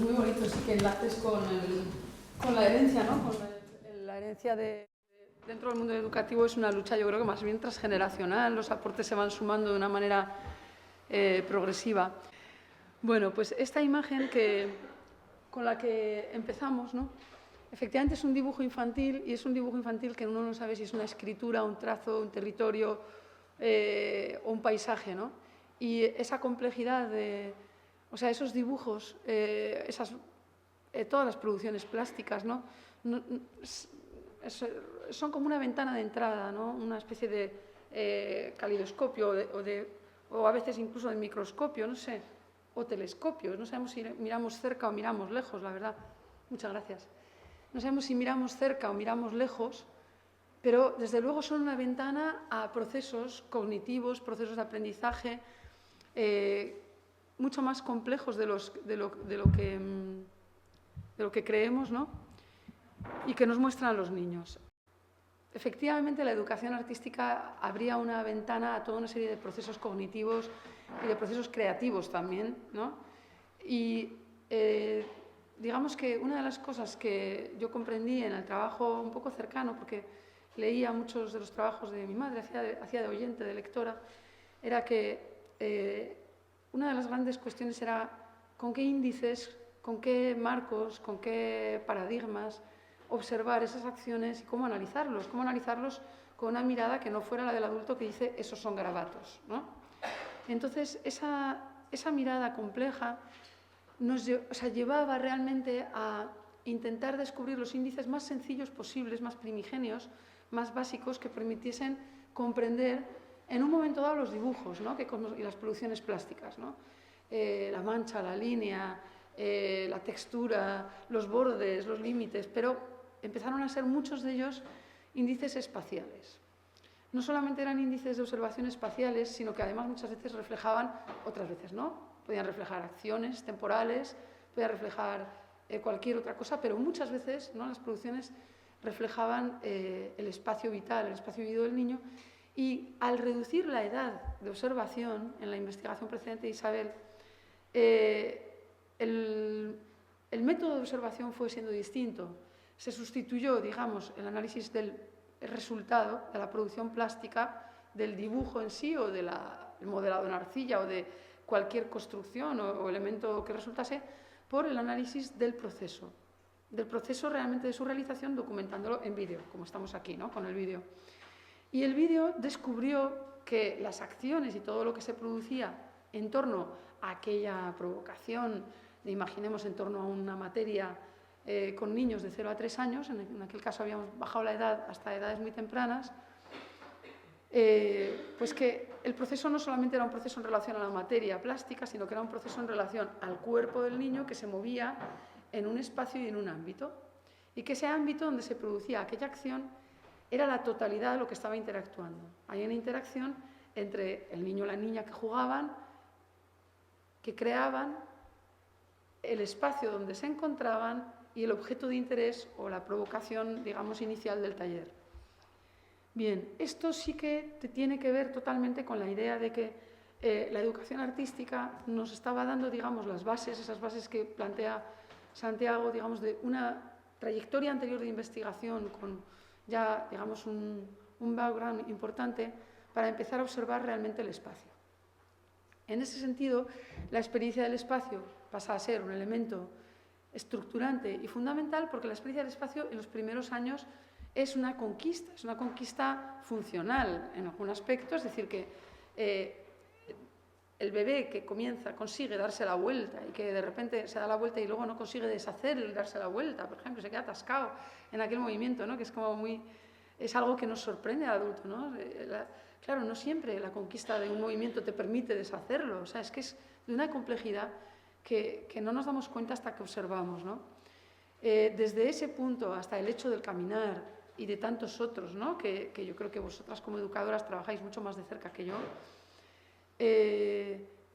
muy bonito, sí que enlaces con la herencia, ¿no? Con la herencia dentro del mundo educativo es una lucha, yo creo que más bien transgeneracional, los aportes se van sumando de una manera progresiva. Bueno, pues esta imagen con la que empezamos, ¿no? Efectivamente es un dibujo infantil y es un dibujo infantil que uno no sabe si es una escritura, un trazo, un territorio o un paisaje, ¿no? Y esa complejidad o sea, esos dibujos, todas las producciones plásticas, ¿no? Son como una ventana de entrada, ¿no? Una especie de calidoscopio o a veces incluso de microscopio, no sé, o telescopio. No sabemos si miramos cerca o miramos lejos, la verdad. Muchas gracias. No sabemos si miramos cerca o miramos lejos, pero desde luego son una ventana a procesos cognitivos, procesos de aprendizaje mucho más complejos de lo que creemos, ¿no? Y que nos muestran a los niños. Efectivamente, la educación artística abría una ventana a toda una serie de procesos cognitivos y de procesos creativos también, ¿no? Y digamos que una de las cosas que yo comprendí en el trabajo un poco cercano, porque leía muchos de los trabajos de mi madre, hacía de oyente, de lectora, era que una de las grandes cuestiones era con qué índices, con qué marcos, con qué paradigmas observar esas acciones y cómo analizarlos con una mirada que no fuera la del adulto que dice esos son garabatos, ¿no? Entonces, esa mirada compleja llevaba realmente a intentar descubrir los índices más sencillos posibles, más primigenios, más básicos, que permitiesen comprender en un momento dado los dibujos, ¿no? Y las producciones plásticas, ¿no? La mancha, la línea, la textura, los bordes, los límites, pero empezaron a ser muchos de ellos índices espaciales. No solamente eran índices de observación espaciales, sino que además muchas veces reflejaban, otras veces no, podían reflejar acciones temporales, podían reflejar cualquier otra cosa, pero muchas veces, ¿no?, las producciones reflejaban el espacio vital, el espacio vivido del niño. Y al reducir la edad de observación en la investigación precedente de Isabel, el método de observación fue siendo distinto. Se sustituyó, digamos, el análisis del resultado de la producción plástica, del dibujo en sí o del modelado en arcilla o de cualquier construcción o elemento que resultase, por el análisis del proceso realmente de su realización, documentándolo en vídeo, como estamos aquí, ¿no?, con el vídeo. Y el vídeo descubrió que las acciones y todo lo que se producía en torno a aquella provocación, imaginemos en torno a una materia con niños de 0 a 3 años, en aquel caso habíamos bajado la edad hasta edades muy tempranas, pues que el proceso no solamente era un proceso en relación a la materia plástica, sino que era un proceso en relación al cuerpo del niño que se movía en un espacio y en un ámbito, y que ese ámbito donde se producía aquella acción era la totalidad de lo que estaba interactuando. Hay una interacción entre el niño y la niña que jugaban, que creaban el espacio donde se encontraban y el objeto de interés o la provocación, digamos, inicial del taller. Bien, esto sí que tiene que ver totalmente con la idea de que la educación artística nos estaba dando, digamos, las bases, esas bases que plantea Santiago, digamos, de una trayectoria anterior de investigación con ya, digamos, un background importante para empezar a observar realmente el espacio. En ese sentido, la experiencia del espacio pasa a ser un elemento estructurante y fundamental, porque la experiencia del espacio en los primeros años es una conquista funcional en algún aspecto, es decir, que el bebé que consigue darse la vuelta y que de repente se da la vuelta y luego no consigue deshacer el darse la vuelta, por ejemplo, se queda atascado en aquel movimiento, ¿no?, que es como es algo que nos sorprende al adulto, ¿no? Claro, no siempre la conquista de un movimiento te permite deshacerlo, o sea, es que es de una complejidad que no nos damos cuenta hasta que observamos, ¿no? Desde ese punto hasta el hecho del caminar y de tantos otros, ¿no?, que yo creo que vosotras como educadoras trabajáis mucho más de cerca que yo,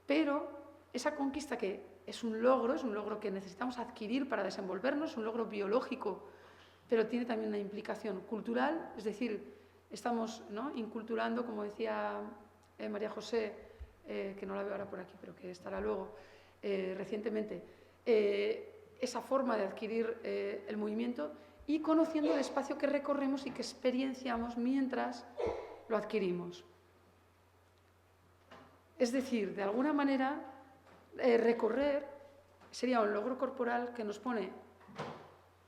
pero esa conquista que es un logro que necesitamos adquirir para desenvolvernos, un logro biológico, pero tiene también una implicación cultural, es decir, estamos, ¿no?, inculturando, como decía María José, que no la veo ahora por aquí, pero que estará luego, recientemente, esa forma de adquirir el movimiento y conociendo el espacio que recorremos y que experienciamos mientras lo adquirimos. Es decir, de alguna manera, recorrer sería un logro corporal que nos pone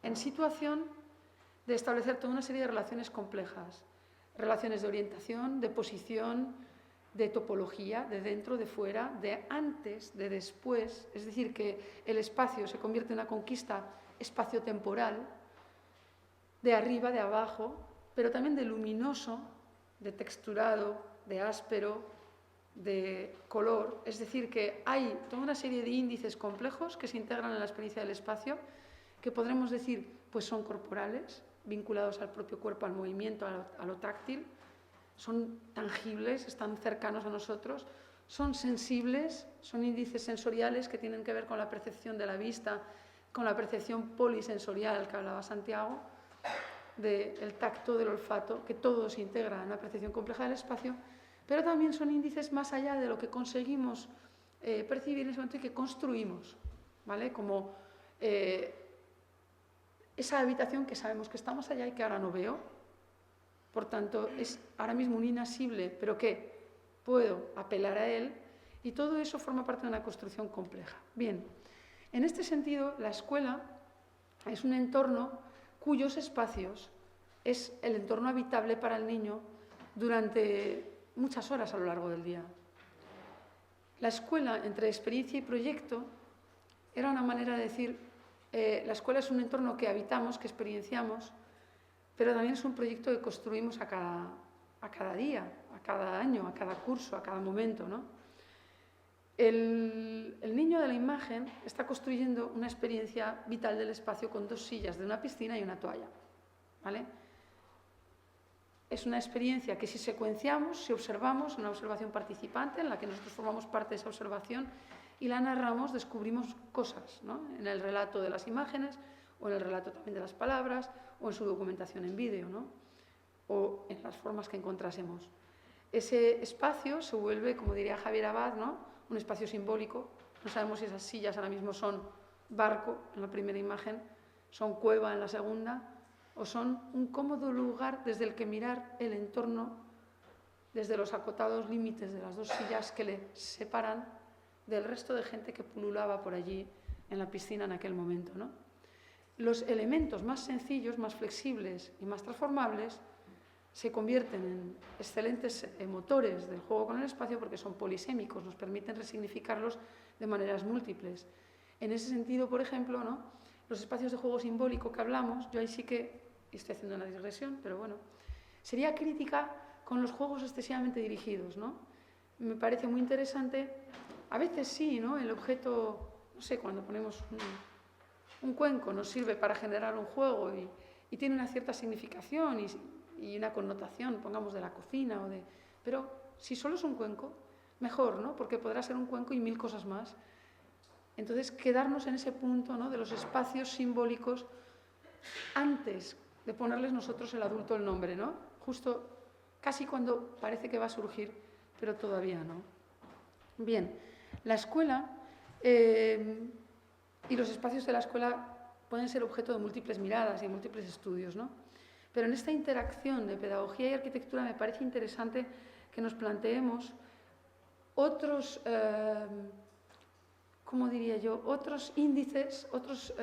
en situación de establecer toda una serie de relaciones complejas, relaciones de orientación, de posición, de topología, de dentro, de fuera, de antes, de después, es decir, que el espacio se convierte en una conquista espacio-temporal, de arriba, de abajo, pero también de luminoso, de texturado, de áspero, de color, es decir, que hay toda una serie de índices complejos que se integran en la experiencia del espacio, que podremos decir, pues son corporales, vinculados al propio cuerpo, al movimiento, a lo táctil, son tangibles, están cercanos a nosotros, son sensibles, son índices sensoriales que tienen que ver con la percepción de la vista, con la percepción polisensorial que hablaba Santiago, del tacto, del olfato, que todo se integra en la percepción compleja del espacio, pero también son índices más allá de lo que conseguimos percibir en ese momento y que construimos, ¿vale? Como esa habitación que sabemos que está más allá y que ahora no veo, por tanto es ahora mismo un inasible, pero que puedo apelar a él, y todo eso forma parte de una construcción compleja. Bien, en este sentido, la escuela es un entorno cuyos espacios es el entorno habitable para el niño durante muchas horas a lo largo del día. La escuela, entre experiencia y proyecto, era una manera de decir, la escuela es un entorno que habitamos, que experienciamos, pero también es un proyecto que construimos a cada día, a cada año, a cada curso, a cada momento, ¿no? El niño de la imagen está construyendo una experiencia vital del espacio con 2 sillas de una piscina y una toalla, ¿vale? Es una experiencia que si secuenciamos, si observamos, una observación participante en la que nosotros formamos parte de esa observación y la narramos, descubrimos cosas, ¿no? En el relato de las imágenes o en el relato también de las palabras o en su documentación en vídeo, ¿no? O en las formas que encontrásemos. Ese espacio se vuelve, como diría Javier Abad, ¿no? Un espacio simbólico. No sabemos si esas sillas ahora mismo son barco en la primera imagen, son cueva en la segunda, o son un cómodo lugar desde el que mirar el entorno desde los acotados límites de las 2 sillas que le separan del resto de gente que pululaba por allí en la piscina en aquel momento, ¿no? Los elementos más sencillos, más flexibles y más transformables se convierten en excelentes motores del juego con el espacio porque son polisémicos, nos permiten resignificarlos de maneras múltiples. En ese sentido, por ejemplo, ¿no? Los espacios de juego simbólico que hablamos, yo ahí sí que estoy haciendo una digresión, pero bueno, sería crítica con los juegos excesivamente dirigidos, ¿no? Me parece muy interesante, a veces sí, ¿no? El objeto, no sé, cuando ponemos un cuenco nos sirve para generar un juego y tiene una cierta significación y una connotación, pongamos, de la cocina pero si solo es un cuenco, mejor, ¿no? Porque podrá ser un cuenco y 1000 cosas más. Entonces, quedarnos en ese punto, ¿no? De los espacios simbólicos antes de ponerles nosotros el adulto el nombre, ¿no? Justo casi cuando parece que va a surgir, pero todavía no. Bien, la escuela y los espacios de la escuela pueden ser objeto de múltiples miradas y múltiples estudios, ¿no? Pero en esta interacción de pedagogía y arquitectura me parece interesante que nos planteemos otros, ¿cómo diría yo?, otros índices, otras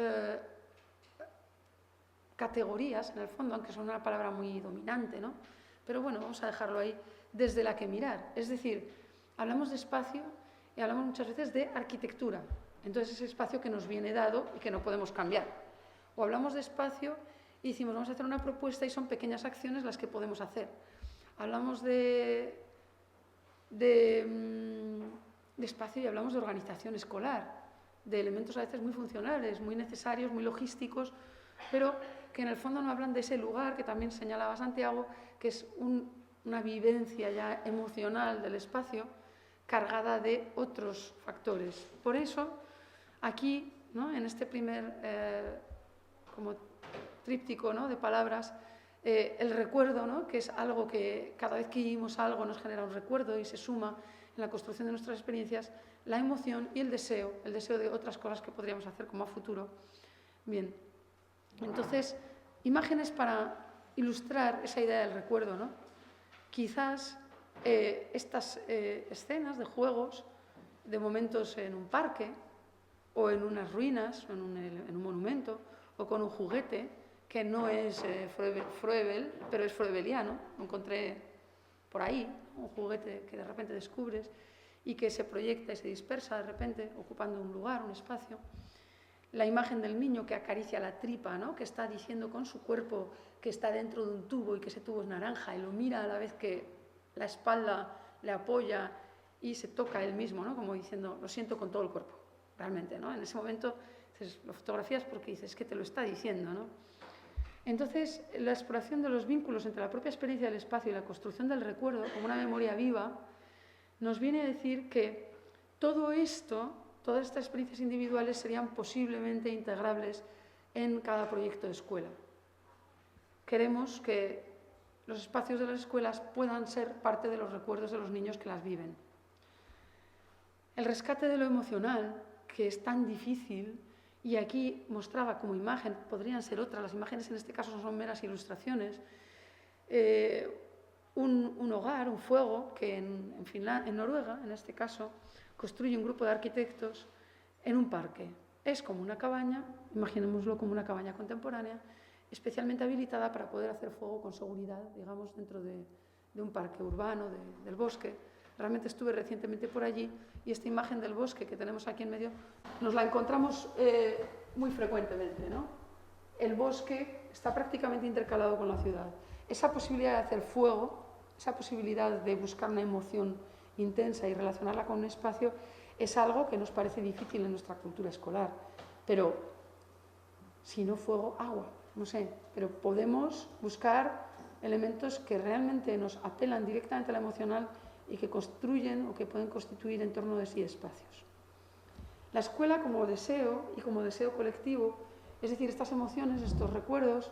categorías, en el fondo, aunque son una palabra muy dominante, ¿no? Pero bueno, vamos a dejarlo ahí, desde la que mirar. Es decir, hablamos de espacio y hablamos muchas veces de arquitectura. Entonces, ese espacio que nos viene dado y que no podemos cambiar. O hablamos de espacio y decimos, vamos a hacer una propuesta y son pequeñas acciones las que podemos hacer. Hablamos de espacio y hablamos de organización escolar, de elementos a veces muy funcionales, muy necesarios, muy logísticos, pero que en el fondo no hablan de ese lugar que también señalaba Santiago, que es una vivencia ya emocional del espacio cargada de otros factores. Por eso, aquí, ¿no? En este primer como tríptico, ¿no? De palabras, el recuerdo, ¿no? Que es algo que cada vez que vivimos algo nos genera un recuerdo y se suma en la construcción de nuestras experiencias, la emoción y el deseo de otras cosas que podríamos hacer como a futuro. Bien, entonces, imágenes para ilustrar esa idea del recuerdo, ¿no? Quizás estas escenas de juegos, de momentos en un parque, o en unas ruinas, o en un monumento, o con un juguete, que no es Froebel, pero es froebeliano. Lo encontré por ahí, un juguete que de repente descubres y que se proyecta y se dispersa de repente, ocupando un lugar, un espacio. La imagen del niño que acaricia la tripa, ¿no? Que está diciendo con su cuerpo que está dentro de un tubo y que ese tubo es naranja y lo mira a la vez que la espalda le apoya y se toca él mismo, ¿no? Como diciendo, lo siento con todo el cuerpo, realmente, ¿no? En ese momento lo fotografías porque dices que te lo está diciendo, ¿no? Entonces, la exploración de los vínculos entre la propia experiencia del espacio y la construcción del recuerdo, como una memoria viva, nos viene a decir que todo esto, todas estas experiencias individuales serían posiblemente integrables en cada proyecto de escuela. Queremos que los espacios de las escuelas puedan ser parte de los recuerdos de los niños que las viven. El rescate de lo emocional, que es tan difícil, y aquí mostraba como imagen, podrían ser otras, las imágenes en este caso son meras ilustraciones, un hogar, un fuego, que en Noruega, en este caso, construye un grupo de arquitectos en un parque. Es como una cabaña, imaginémoslo como una cabaña contemporánea, especialmente habilitada para poder hacer fuego con seguridad, digamos, dentro de un parque urbano, del bosque. Realmente estuve recientemente por allí y esta imagen del bosque que tenemos aquí en medio nos la encontramos muy frecuentemente, ¿no? El bosque está prácticamente intercalado con la ciudad. Esa posibilidad de hacer fuego, esa posibilidad de buscar una emoción intensa y relacionarla con un espacio es algo que nos parece difícil en nuestra cultura escolar. Pero si no fuego, agua, no sé. Pero podemos buscar elementos que realmente nos apelan directamente a lo emocional y que construyen o que pueden constituir en torno de sí espacios. La escuela como deseo y como deseo colectivo, es decir, estas emociones, estos recuerdos,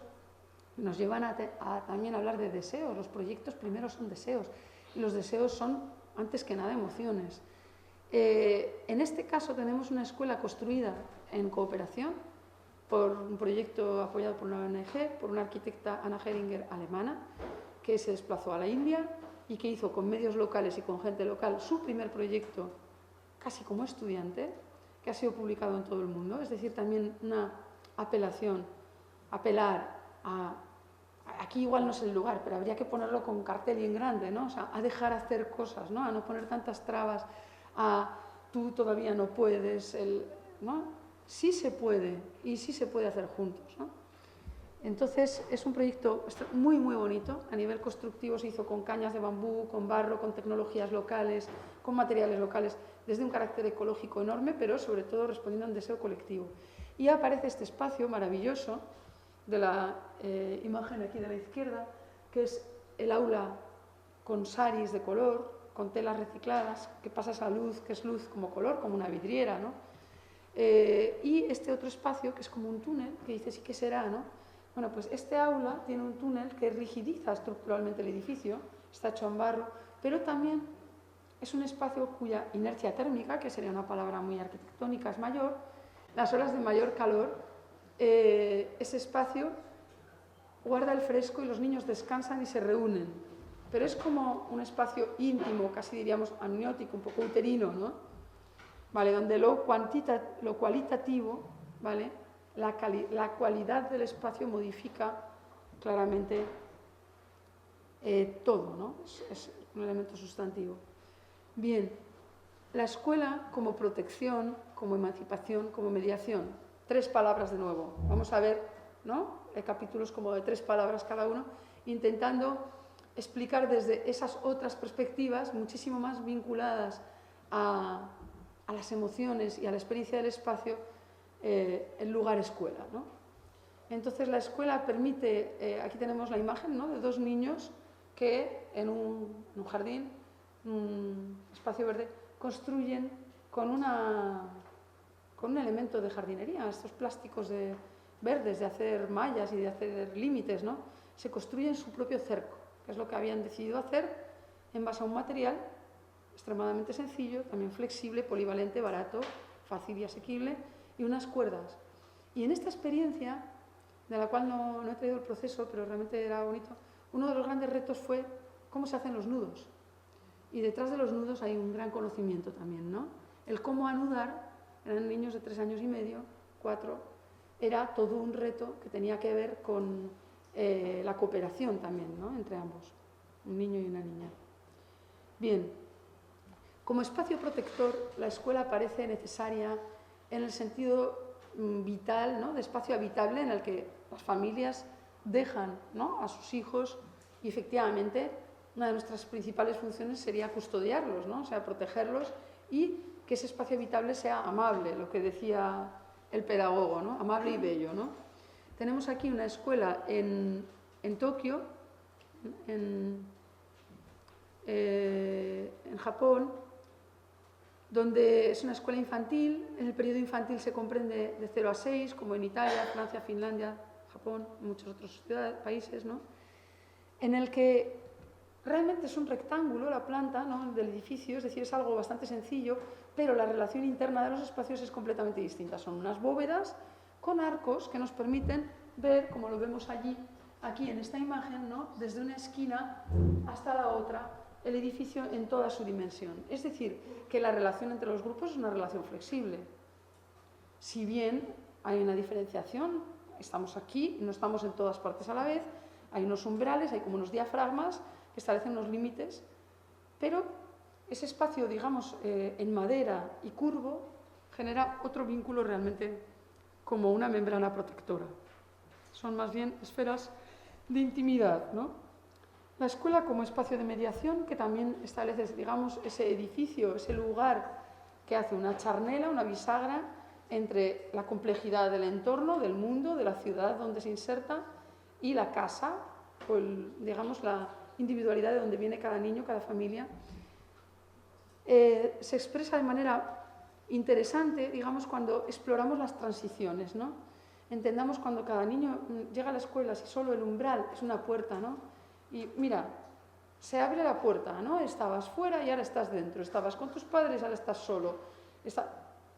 nos llevan a también hablar de deseos. Los proyectos primero son deseos y los deseos son, antes que nada, emociones. En este caso tenemos una escuela construida en cooperación por un proyecto apoyado por una ONG, por una arquitecta, Anna Heringer, alemana, que se desplazó a la India y que hizo con medios locales y con gente local su primer proyecto casi como estudiante, que ha sido publicado en todo el mundo. Es decir, también una apelar a... Aquí igual no es el lugar, pero habría que ponerlo con cartel y en grande, ¿no? O sea, a dejar hacer cosas, ¿no? A no poner tantas trabas, a tú todavía no puedes, ¿no? Sí se puede y sí se puede hacer juntos, ¿no? Entonces, es un proyecto muy, muy bonito. A nivel constructivo se hizo con cañas de bambú, con barro, con tecnologías locales, con materiales locales, desde un carácter ecológico enorme, pero sobre todo respondiendo a un deseo colectivo. Y aparece este espacio maravilloso de la imagen aquí de la izquierda, que es el aula con saris de color, con telas recicladas, que pasa esa luz, que es luz como color, como una vidriera, ¿no? Y este otro espacio, que es como un túnel, que dices, ¿y qué será, no? Bueno, pues este aula tiene un túnel que rigidiza estructuralmente el edificio, está hecho en barro, pero también es un espacio cuya inercia térmica, que sería una palabra muy arquitectónica, es mayor. Las horas de mayor calor, ese espacio guarda el fresco y los niños descansan y se reúnen. Pero es como un espacio íntimo, casi diríamos amniótico, un poco uterino, ¿no? ¿Vale? Donde lo cualitativo, ¿vale? La cualidad del espacio modifica claramente todo, ¿no? Es un elemento sustantivo. Bien, la escuela como protección, como emancipación, como mediación. 3 palabras de nuevo. Vamos a ver, ¿no? Capítulos como de 3 palabras cada uno, intentando explicar desde esas otras perspectivas, muchísimo más vinculadas a las emociones y a la experiencia del espacio, el lugar escuela, ¿no? Entonces la escuela permite, aquí tenemos la imagen, ¿no? De 2 niños que en un jardín, un espacio verde, construyen con un elemento de jardinería, estos plásticos verdes de hacer mallas y de hacer límites, ¿no? Se construyen su propio cerco, que es lo que habían decidido hacer en base a un material extremadamente sencillo, también flexible, polivalente, barato, fácil y asequible, y unas cuerdas. Y en esta experiencia, de la cual no he traído el proceso, pero realmente era bonito, uno de los grandes retos fue cómo se hacen los nudos. Y detrás de los nudos hay un gran conocimiento también, ¿no? El cómo anudar, eran niños de 3 años y medio, 4, era todo un reto que tenía que ver con la cooperación también, ¿no? Entre ambos, un niño y una niña. Bien, como espacio protector, la escuela parece necesaria en el sentido vital, ¿no? De espacio habitable en el que las familias dejan, ¿no? A sus hijos y efectivamente una de nuestras principales funciones sería custodiarlos, ¿no? O sea, protegerlos y que ese espacio habitable sea amable, lo que decía el pedagogo, ¿no? Amable y bello, ¿no? Tenemos aquí una escuela en Tokio, en Japón, donde es una escuela infantil. En el periodo infantil se comprende de 0 a 6, como en Italia, Francia, Finlandia, Japón, muchos otros países, ¿no? En el que realmente es un rectángulo la planta, ¿no? Del edificio, es decir, es algo bastante sencillo, pero la relación interna de los espacios es completamente distinta. Son unas bóvedas con arcos que nos permiten ver, como lo vemos aquí en esta imagen, ¿no? Desde una esquina hasta la otra, el edificio en toda su dimensión. Es decir, que la relación entre los grupos es una relación flexible. Si bien hay una diferenciación, estamos aquí, no estamos en todas partes a la vez, hay unos umbrales, hay como unos diafragmas que establecen unos límites, pero ese espacio, digamos, en madera y curvo, genera otro vínculo realmente como una membrana protectora. Son más bien esferas de intimidad, ¿no? La escuela como espacio de mediación, que también establece, digamos, ese edificio, ese lugar que hace una charnela, una bisagra entre la complejidad del entorno, del mundo, de la ciudad donde se inserta y la casa, o digamos, la individualidad de donde viene cada niño, cada familia. Se expresa de manera interesante, digamos, cuando exploramos las transiciones, ¿no? Entendamos cuando cada niño llega a la escuela, si solo el umbral es una puerta, ¿no? Y mira, se abre la puerta, ¿no? Estabas fuera y ahora estás dentro, estabas con tus padres, ahora estás solo,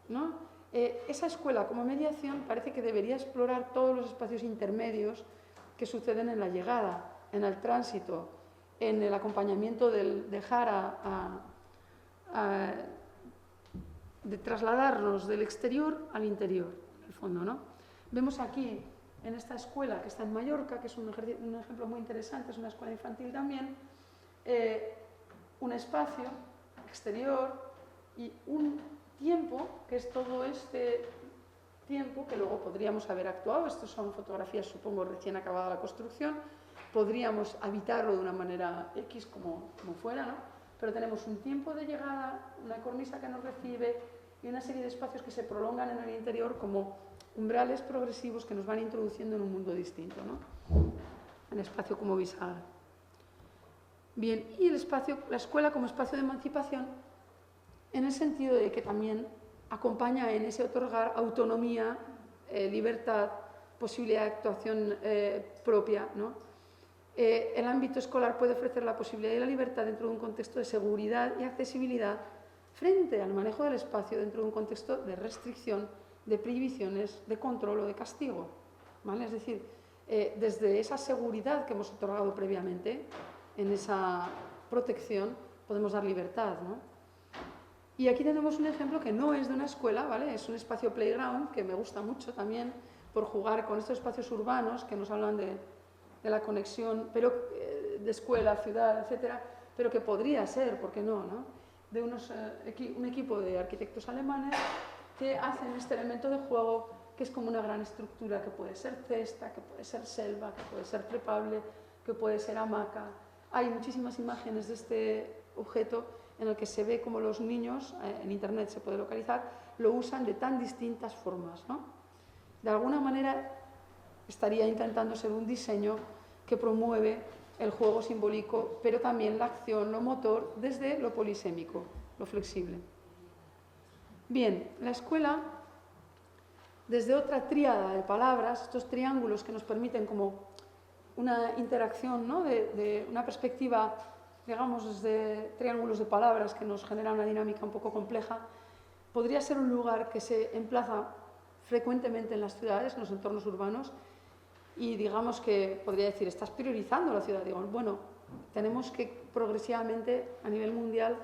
¿no? Esa escuela como mediación parece que debería explorar todos los espacios intermedios que suceden en la llegada, en el tránsito, en el acompañamiento del dejar de trasladarnos del exterior al interior, en el fondo, ¿no? Vemos aquí, en esta escuela que está en Mallorca, que es un ejemplo muy interesante, es una escuela infantil también, un espacio exterior y un tiempo, que es todo este tiempo que luego podríamos haber actuado. Estas son fotografías, supongo, recién acabada la construcción. Podríamos habitarlo de una manera X como fuera, ¿no? Pero tenemos un tiempo de llegada, una cornisa que nos recibe y una serie de espacios que se prolongan en el interior como umbrales progresivos que nos van introduciendo en un mundo distinto, ¿no? El espacio como bisagra. Bien, y el espacio, la escuela como espacio de emancipación, en el sentido de que también acompaña en ese otorgar autonomía, libertad, posibilidad de actuación propia, ¿no? El ámbito escolar puede ofrecer la posibilidad y la libertad dentro de un contexto de seguridad y accesibilidad frente al manejo del espacio dentro de un contexto de restricción, de prohibiciones, de control o de castigo, ¿vale? Es decir, desde esa seguridad que hemos otorgado previamente, en esa protección, podemos dar libertad, ¿no? Y aquí tenemos un ejemplo que no es de una escuela, ¿vale? Es un espacio playground que me gusta mucho también por jugar con estos espacios urbanos que nos hablan de la conexión, pero de escuela, ciudad, etcétera, pero que podría ser, ¿por qué no? De un equipo de arquitectos alemanes que hacen este elemento de juego que es como una gran estructura, que puede ser cesta, que puede ser selva, que puede ser trepable, que puede ser hamaca. Hay muchísimas imágenes de este objeto en el que se ve como los niños, en internet se puede localizar, lo usan de tan distintas formas, ¿no? De alguna manera estaría intentando ser un diseño que promueve el juego simbólico, pero también la acción, lo motor, desde lo polisémico, lo flexible. Bien, la escuela, desde otra tríada de palabras, estos triángulos que nos permiten como una interacción, ¿no? de una perspectiva digamos, desde triángulos de palabras que nos genera una dinámica un poco compleja, podría ser un lugar que se emplaza frecuentemente en las ciudades, en los entornos urbanos, y digamos que podría decir, estás priorizando la ciudad. Digo, bueno, tenemos que progresivamente a nivel mundial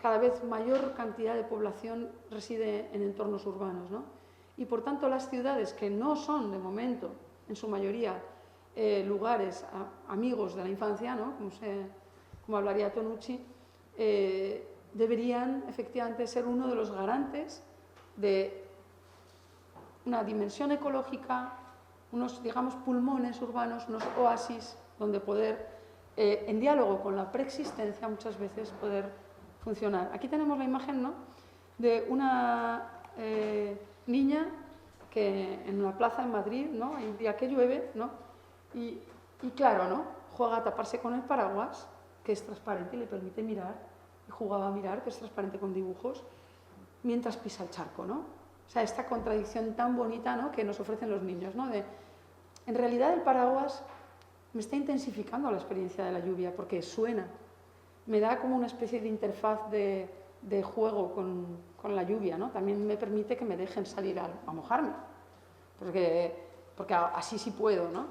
cada vez mayor cantidad de población reside en entornos urbanos, ¿no? Y por tanto las ciudades que no son de momento, en su mayoría, lugares amigos de la infancia, ¿no? Como hablaría Tonucci, deberían efectivamente ser uno de los garantes de una dimensión ecológica, unos, digamos, pulmones urbanos, unos oasis donde poder, en diálogo con la preexistencia, muchas veces poder funcionar. Aquí tenemos la imagen, ¿no?, de una niña que en una plaza en Madrid, ¿no?, hay un día que llueve, ¿no?, y claro, ¿no?, juega a taparse con el paraguas, que es transparente y le permite mirar, y jugaba a mirar, que es transparente con dibujos, mientras pisa el charco, ¿no? O sea, esta contradicción tan bonita, ¿no?, que nos ofrecen los niños, ¿no? En realidad el paraguas me está intensificando la experiencia de la lluvia porque suena, me da como una especie de interfaz de juego con la lluvia, ¿no? También me permite que me dejen salir a mojarme, porque así sí puedo, ¿no?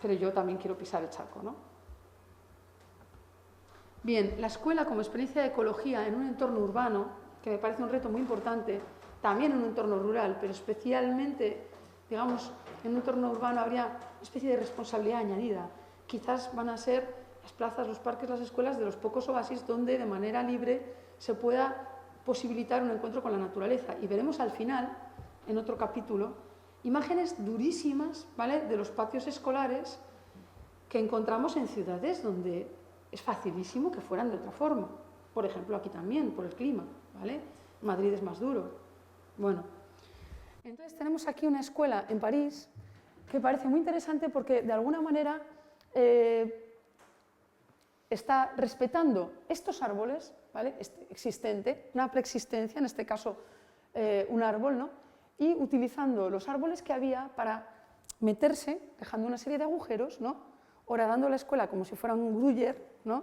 Pero yo también quiero pisar el charco, ¿no? Bien, la escuela como experiencia de ecología en un entorno urbano, que me parece un reto muy importante, también en un entorno rural, pero especialmente, digamos, en un entorno urbano habría una especie de responsabilidad añadida. Quizás van a ser las plazas, los parques, las escuelas de los pocos oasis donde de manera libre se pueda posibilitar un encuentro con la naturaleza. Y veremos al final, en otro capítulo, imágenes durísimas, ¿vale?, de los patios escolares que encontramos en ciudades donde es facilísimo que fueran de otra forma. Por ejemplo, aquí también, por el clima, ¿vale? Madrid es más duro. Bueno, entonces tenemos aquí una escuela en París que parece muy interesante porque de alguna manera está respetando estos árboles, ¿vale?, existente, una preexistencia, en este caso un árbol, ¿no?, y utilizando los árboles que había para meterse, dejando una serie de agujeros, ¿no?, horadando la escuela como si fuera un gruyere, ¿no?,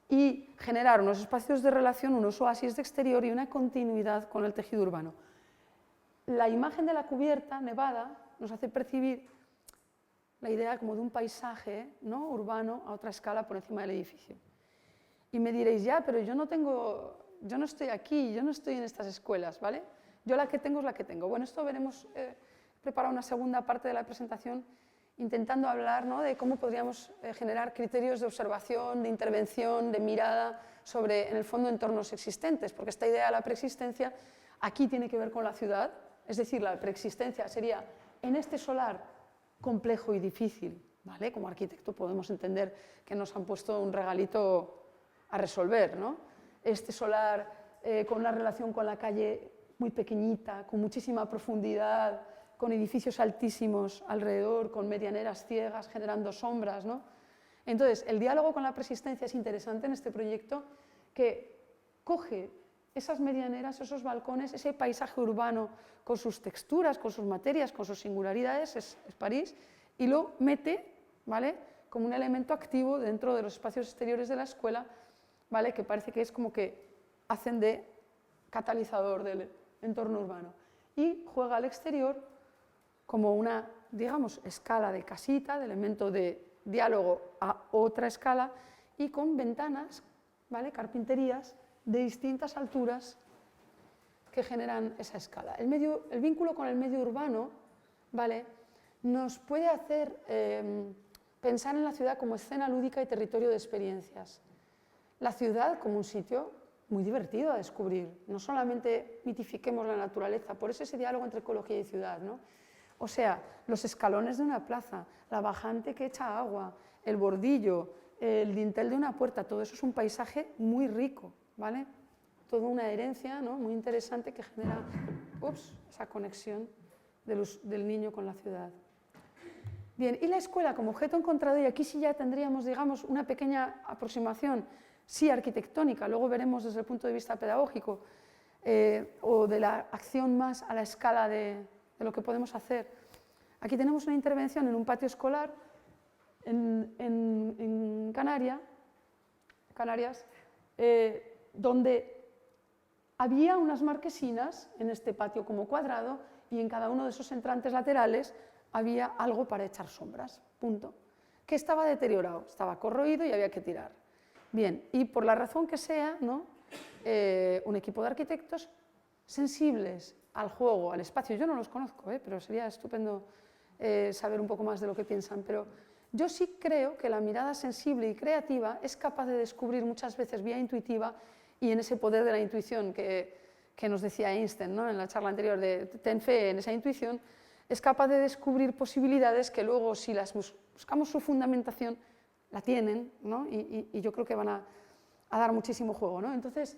y generar unos espacios de relación, unos oasis de exterior y una continuidad con el tejido urbano. La imagen de la cubierta nevada nos hace percibir la idea como de un paisaje, ¿no?, urbano a otra escala por encima del edificio. Y me diréis, ya, pero yo no estoy aquí, yo no estoy en estas escuelas, ¿vale? Yo la que tengo es la que tengo. Bueno, esto veremos, preparar una segunda parte de la presentación intentando hablar, ¿no?, de cómo podríamos generar criterios de observación, de intervención, de mirada sobre, en el fondo, entornos existentes, porque esta idea de la preexistencia aquí tiene que ver con la ciudad, es decir, la preexistencia sería en este solar complejo y difícil, ¿vale? Como arquitecto podemos entender que nos han puesto un regalito a resolver, ¿no? Este solar con una relación con la calle muy pequeñita, con muchísima profundidad, con edificios altísimos alrededor, con medianeras ciegas, generando sombras, ¿no? Entonces, el diálogo con la preexistencia es interesante en este proyecto, que coge esas medianeras, esos balcones, ese paisaje urbano con sus texturas, con sus materias, con sus singularidades, es París, y lo mete, ¿vale?, como un elemento activo dentro de los espacios exteriores de la escuela, ¿vale?, que parece que es como que hacen de catalizador del entorno urbano. Y juega al exterior como una, digamos, escala de casita, de elemento de diálogo a otra escala, y con ventanas, ¿vale?, carpinterías de distintas alturas que generan esa escala. El vínculo con el medio urbano, ¿vale?, nos puede hacer pensar en la ciudad como escena lúdica y territorio de experiencias. La ciudad como un sitio muy divertido a descubrir. No solamente mitifiquemos la naturaleza, por eso ese diálogo entre ecología y ciudad, ¿no? O sea, los escalones de una plaza, la bajante que echa agua, el bordillo, el dintel de una puerta, todo eso es un paisaje muy rico, ¿vale? Toda una herencia, ¿no?, muy interesante que genera esa conexión del niño con la ciudad. Bien, y la escuela como objeto encontrado, y aquí sí ya tendríamos, digamos, una pequeña aproximación, sí arquitectónica, luego veremos desde el punto de vista pedagógico, o de la acción más a la escala de lo que podemos hacer. Aquí tenemos una intervención en un patio escolar en Canarias, Canarias, donde había unas marquesinas en este patio como cuadrado y en cada uno de esos entrantes laterales había algo para echar sombras, punto. Que estaba deteriorado, estaba corroído y había que tirar. Bien, y por la razón que sea, ¿no? Un equipo de arquitectos sensibles al juego, al espacio, yo no los conozco, pero sería estupendo saber un poco más de lo que piensan, pero yo sí creo que la mirada sensible y creativa es capaz de descubrir muchas veces vía intuitiva y en ese poder de la intuición que nos decía Einstein, ¿no? En la charla anterior de ten fe en esa intuición, es capaz de descubrir posibilidades que luego, si las buscamos su fundamentación, la tienen, ¿no? Y yo creo que van a dar muchísimo juego, ¿no? Entonces,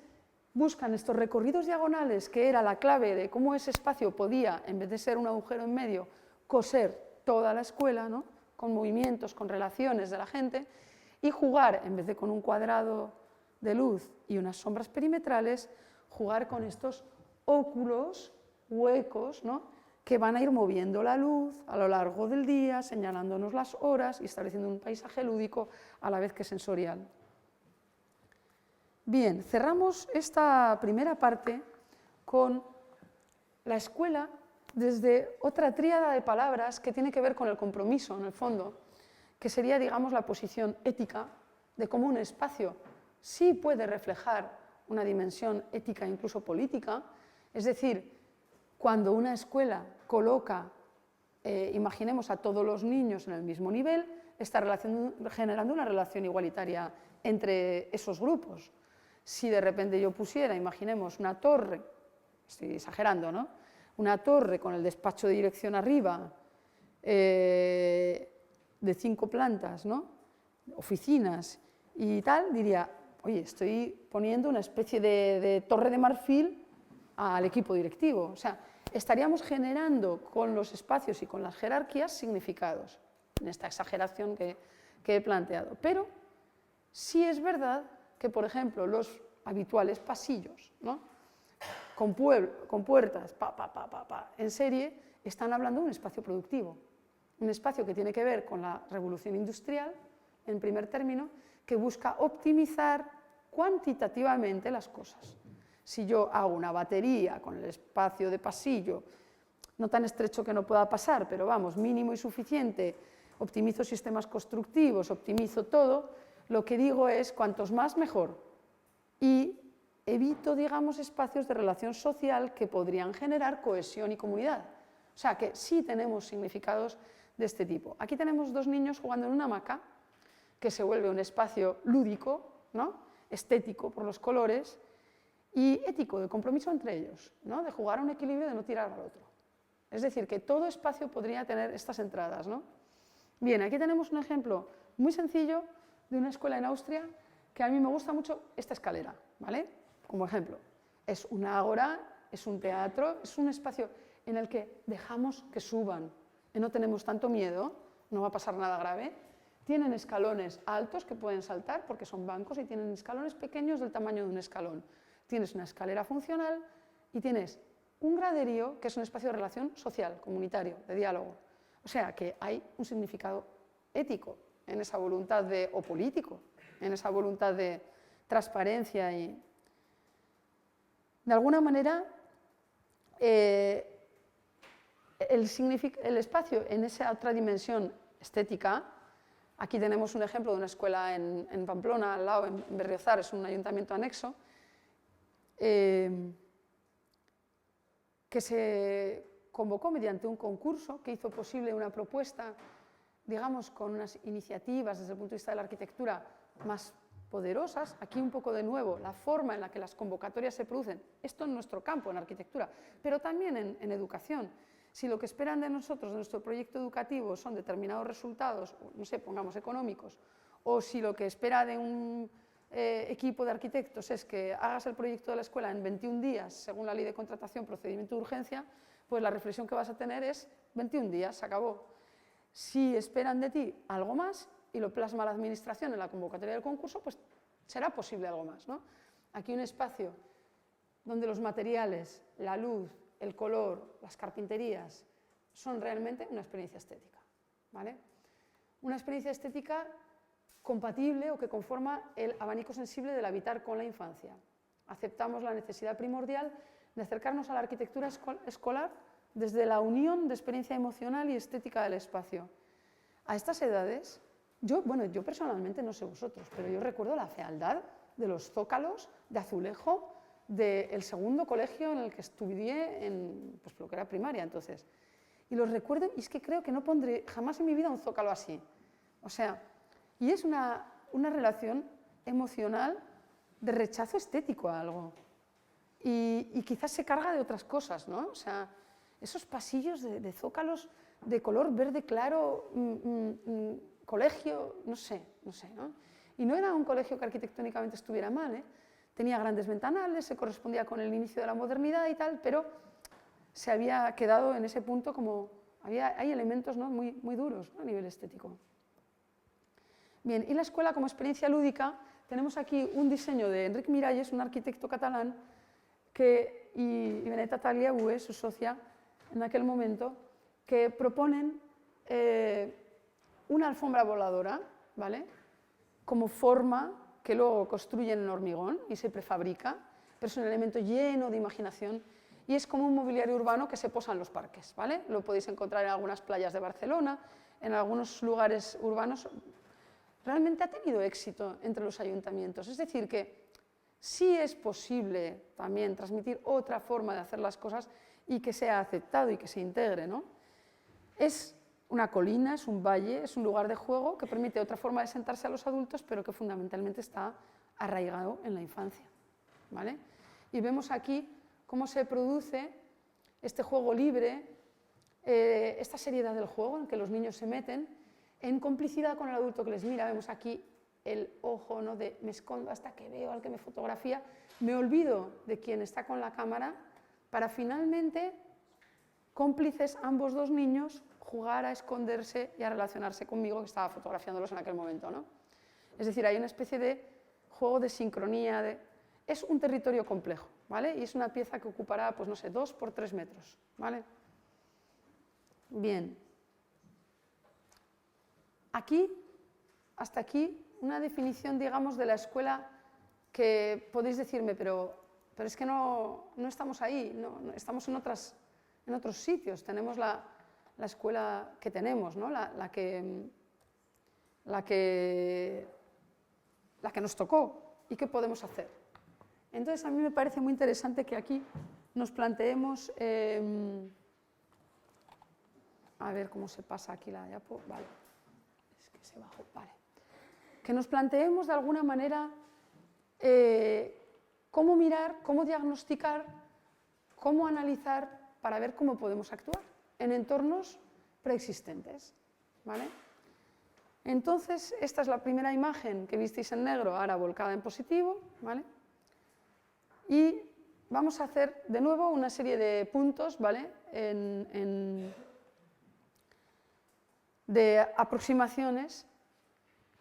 buscan estos recorridos diagonales, que era la clave de cómo ese espacio podía, en vez de ser un agujero en medio, coser toda la escuela, ¿no? Con movimientos, con relaciones de la gente, y jugar, en vez de con un cuadrado de luz y unas sombras perimetrales, jugar con estos óculos, huecos, ¿no? Que van a ir moviendo la luz a lo largo del día, señalándonos las horas y estableciendo un paisaje lúdico a la vez que sensorial. Bien, cerramos esta primera parte con la escuela desde otra tríada de palabras que tiene que ver con el compromiso, en el fondo, que sería, digamos, la posición ética de cómo un espacio sí puede reflejar una dimensión ética, incluso política, es decir, cuando una escuela coloca, imaginemos a todos los niños en el mismo nivel, está generando una relación igualitaria entre esos grupos. Si de repente yo pusiera, imaginemos, una torre, estoy exagerando, ¿no? Una torre con el despacho de dirección arriba, de 5 plantas, ¿no? Oficinas y tal, diría, oye, estoy poniendo una especie de torre de marfil al equipo directivo. O sea, estaríamos generando con los espacios y con las jerarquías significados, en esta exageración que he planteado. Pero sí es verdad que, por ejemplo, los habituales pasillos, ¿no? con puertas en serie, están hablando de un espacio productivo, un espacio que tiene que ver con la revolución industrial, en primer término, que busca optimizar cuantitativamente las cosas. Si yo hago una batería con el espacio de pasillo, no tan estrecho que no pueda pasar, pero vamos, mínimo y suficiente, optimizo sistemas constructivos, optimizo todo, lo que digo es cuantos más mejor. Y evito, digamos, espacios de relación social que podrían generar cohesión y comunidad. O sea que sí tenemos significados de este tipo. Aquí tenemos 2 niños jugando en una hamaca, que se vuelve un espacio lúdico, ¿no? Estético por los colores, y ético, de compromiso entre ellos, ¿no? De jugar a un equilibrio, de no tirar al otro. Es decir, que todo espacio podría tener estas entradas, ¿no? Bien, aquí tenemos un ejemplo muy sencillo de una escuela en Austria que a mí me gusta mucho esta escalera, ¿vale? Como ejemplo, es una ágora, es un teatro, es un espacio en el que dejamos que suban, y no tenemos tanto miedo, no va a pasar nada grave. Tienen escalones altos que pueden saltar porque son bancos y tienen escalones pequeños del tamaño de un escalón. Tienes una escalera funcional y tienes un graderío que es un espacio de relación social, comunitario, de diálogo. O sea que hay un significado ético en esa voluntad o político, en esa voluntad de transparencia y, de alguna manera, el espacio en esa otra dimensión estética. Aquí tenemos un ejemplo de una escuela en Pamplona, al lado, en Berriozar, es un ayuntamiento anexo, que se convocó mediante un concurso que hizo posible una propuesta, digamos, con unas iniciativas desde el punto de vista de la arquitectura más poderosas. Aquí un poco de nuevo la forma en la que las convocatorias se producen, esto en nuestro campo, en arquitectura, pero también en educación. Si lo que esperan de nosotros, de nuestro proyecto educativo, son determinados resultados, no sé, pongamos económicos, o si lo que espera de un equipo de arquitectos es que hagas el proyecto de la escuela en 21 días, según la ley de contratación, procedimiento de urgencia, pues la reflexión que vas a tener es 21 días, se acabó. Si esperan de ti algo más y lo plasma la administración en la convocatoria del concurso, pues será posible algo más, ¿no? Aquí un espacio donde los materiales, la luz, el color, las carpinterías, son realmente una experiencia estética, ¿vale? Una experiencia estética compatible o que conforma el abanico sensible del habitar con la infancia. Aceptamos la necesidad primordial de acercarnos a la arquitectura escolar desde la unión de experiencia emocional y estética del espacio. A estas edades, yo personalmente no sé vosotros, pero yo recuerdo la fealdad de los zócalos de azulejo del segundo colegio en el que estudié en pues, lo que era primaria entonces. Y los recuerdo y es que creo que no pondré jamás en mi vida un zócalo así. O sea, y es una relación emocional de rechazo estético a algo. Y quizás se carga de otras cosas, ¿no? O sea, esos pasillos de zócalos de color verde claro, colegio, no sé, ¿no? Y no era un colegio que arquitectónicamente estuviera mal, ¿eh? Tenía grandes ventanales, se correspondía con el inicio de la modernidad y tal, pero se había quedado en ese punto como... hay elementos, ¿no? muy duros, ¿no? A nivel estético. Bien, y la escuela como experiencia lúdica, tenemos aquí un diseño de Enric Miralles, un arquitecto catalán, y Beneta Tagliabue, su socia, en aquel momento, que proponen una alfombra voladora, ¿vale? Como forma que luego construyen en hormigón y se prefabrica, pero es un elemento lleno de imaginación y es como un mobiliario urbano que se posa en los parques, ¿vale? Lo podéis encontrar en algunas playas de Barcelona, en algunos lugares urbanos. Realmente ha tenido éxito entre los ayuntamientos, es decir, que sí es posible también transmitir otra forma de hacer las cosas y que sea aceptado y que se integre, ¿no? Es una colina, es un valle, es un lugar de juego que permite otra forma de sentarse a los adultos, pero que fundamentalmente está arraigado en la infancia, ¿vale? Y vemos aquí cómo se produce este juego libre, esta seriedad del juego en que los niños se meten en complicidad con el adulto que les mira. Vemos aquí el ojo, ¿no? De me escondo hasta que veo al que me fotografía, me olvido de quien está con la cámara para finalmente, cómplices ambos dos niños, jugar a esconderse y a relacionarse conmigo que estaba fotografiándolos en aquel momento, ¿no? Es decir, hay una especie de juego de sincronía, es un territorio complejo, ¿vale? Y es una pieza que ocupará, pues no sé, 2 por 3 metros, ¿vale? Bien. Aquí, hasta aquí, una definición, digamos, de la escuela que podéis decirme, pero es que no estamos ahí, no, estamos en otros sitios, tenemos la escuela que tenemos, ¿no? la que nos tocó y qué podemos hacer. Entonces a mí me parece muy interesante que aquí nos planteemos, a ver cómo se pasa aquí la diapo, vale, es que se bajó, vale. Que nos planteemos de alguna manera cómo mirar, cómo diagnosticar, cómo analizar para ver cómo podemos actuar en entornos preexistentes, ¿vale? Entonces, esta es la primera imagen que visteis en negro, ahora volcada en positivo, ¿vale? Y vamos a hacer de nuevo una serie de puntos, ¿vale? De aproximaciones,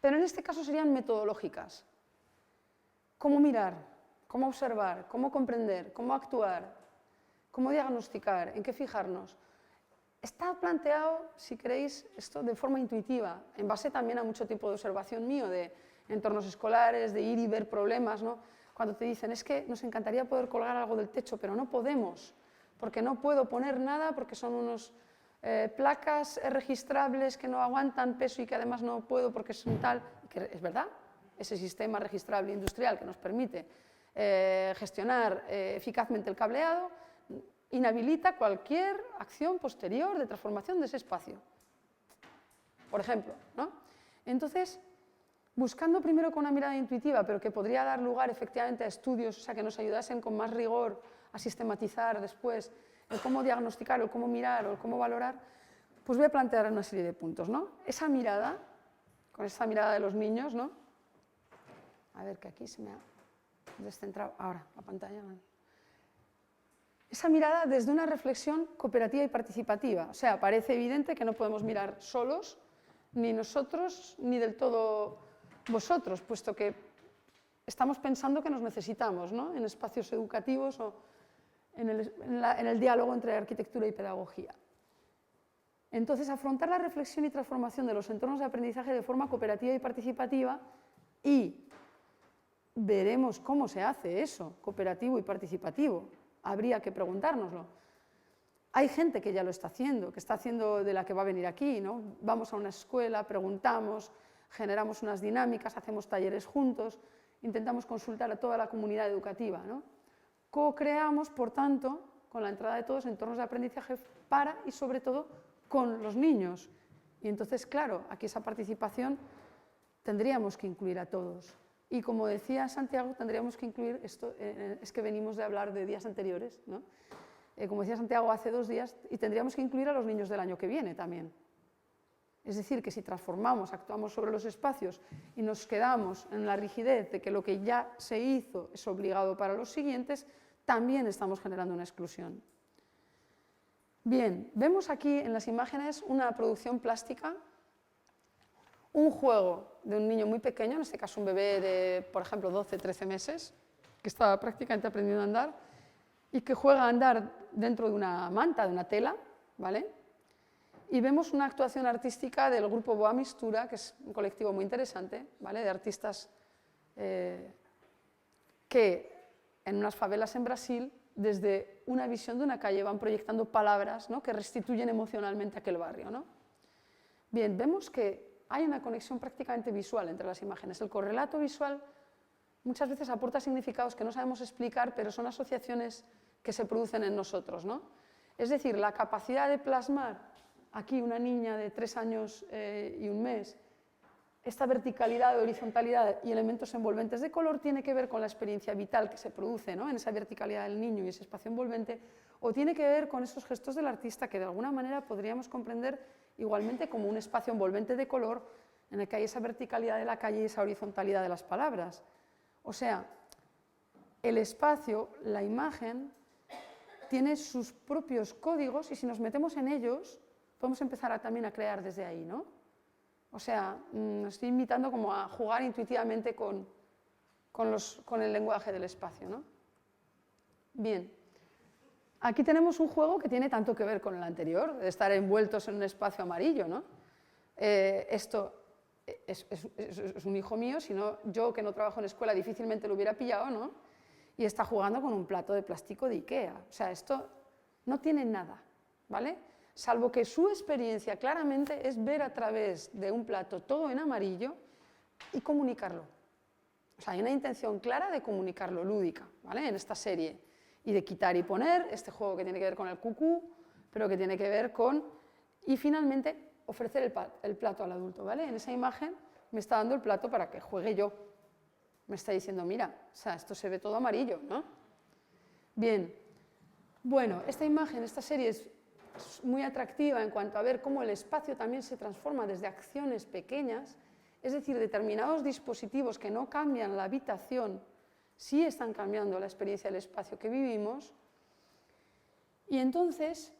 pero en este caso serían metodológicas. Cómo mirar, cómo observar, cómo comprender, cómo actuar, cómo diagnosticar, en qué fijarnos. Está planteado, si queréis, esto de forma intuitiva, en base también a mucho tipo de observación mío, de entornos escolares, de ir y ver problemas, ¿no? Cuando te dicen, es que nos encantaría poder colgar algo del techo, pero no podemos, porque no puedo poner nada, porque son unos placas registrables que no aguantan peso y que además no puedo porque son tal, que es verdad, ese sistema registrable industrial que nos permite gestionar eficazmente el cableado, inhabilita cualquier acción posterior de transformación de ese espacio, por ejemplo, ¿no? Entonces, buscando primero con una mirada intuitiva, pero que podría dar lugar efectivamente a estudios, o sea, que nos ayudasen con más rigor a sistematizar después el cómo diagnosticar, el cómo mirar o el cómo valorar, pues voy a plantear una serie de puntos, ¿no? Esa mirada, con esa mirada de los niños, ¿no? A ver, que aquí se me ha descentrado ahora la pantalla. Esa mirada desde una reflexión cooperativa y participativa. O sea, parece evidente que no podemos mirar solos, ni nosotros, ni del todo vosotros, puesto que estamos pensando que nos necesitamos, ¿no? En espacios educativos o en el diálogo entre arquitectura y pedagogía. Entonces, afrontar la reflexión y transformación de los entornos de aprendizaje de forma cooperativa y participativa, y veremos cómo se hace eso, cooperativo y participativo. Habría que preguntárnoslo. Hay gente que ya lo está haciendo, que está haciendo de la que va a venir aquí, ¿no? Vamos a una escuela, preguntamos, generamos unas dinámicas, hacemos talleres juntos, intentamos consultar a toda la comunidad educativa, ¿no? Co-creamos, por tanto, con la entrada de todos entornos de aprendizaje para y sobre todo con los niños. Y entonces, claro, aquí esa participación tendríamos que incluir a todos. Y como decía Santiago, tendríamos que incluir, esto es que venimos de hablar de días anteriores, ¿no? Como decía Santiago hace 2 días, y tendríamos que incluir a los niños del año que viene también. Es decir, que si transformamos, actuamos sobre los espacios y nos quedamos en la rigidez de que lo que ya se hizo es obligado para los siguientes, también estamos generando una exclusión. Bien, vemos aquí en las imágenes una producción plástica, un juego de un niño muy pequeño, en este caso un bebé de, por ejemplo, 12, 13 meses, que está prácticamente aprendiendo a andar y que juega a andar dentro de una manta, de una tela, ¿vale? Y vemos una actuación artística del grupo Boa Mistura, que es un colectivo muy interesante, ¿vale? De artistas que en unas favelas en Brasil, desde una visión de una calle, van proyectando palabras, ¿no? Que restituyen emocionalmente aquel barrio, ¿no? Bien, vemos que hay una conexión prácticamente visual entre las imágenes. El correlato visual muchas veces aporta significados que no sabemos explicar, pero son asociaciones que se producen en nosotros, ¿no? Es decir, la capacidad de plasmar aquí una niña de 3 años y 1 mes, esta verticalidad, horizontalidad y elementos envolventes de color tiene que ver con la experiencia vital que se produce, ¿no? En esa verticalidad del niño y ese espacio envolvente, o tiene que ver con esos gestos del artista que de alguna manera podríamos comprender igualmente como un espacio envolvente de color en el que hay esa verticalidad de la calle y esa horizontalidad de las palabras. O sea, el espacio, la imagen, tiene sus propios códigos y si nos metemos en ellos, podemos empezar también a crear desde ahí, ¿no? O sea, estoy invitando como a jugar intuitivamente con el lenguaje del espacio, ¿no? Bien, aquí tenemos un juego que tiene tanto que ver con el anterior, de estar envueltos en un espacio amarillo, ¿no? Esto es un hijo mío, si no, yo que no trabajo en escuela difícilmente lo hubiera pillado, ¿no? Y está jugando con un plato de plástico de Ikea. O sea, esto no tiene nada, ¿vale? Salvo que su experiencia claramente es ver a través de un plato todo en amarillo y comunicarlo. O sea, hay una intención clara de comunicarlo, lúdica, ¿vale? En esta serie. Y de quitar y poner, este juego que tiene que ver con el cucú, pero que tiene que ver con... Y finalmente, ofrecer el plato al adulto, ¿vale? En esa imagen me está dando el plato para que juegue yo. Me está diciendo, mira, o sea, esto se ve todo amarillo, ¿no? Bien, bueno, esta imagen, esta serie es muy atractiva en cuanto a ver cómo el espacio también se transforma desde acciones pequeñas, es decir, determinados dispositivos que no cambian la habitación, sí están cambiando la experiencia del espacio que vivimos. Y entonces,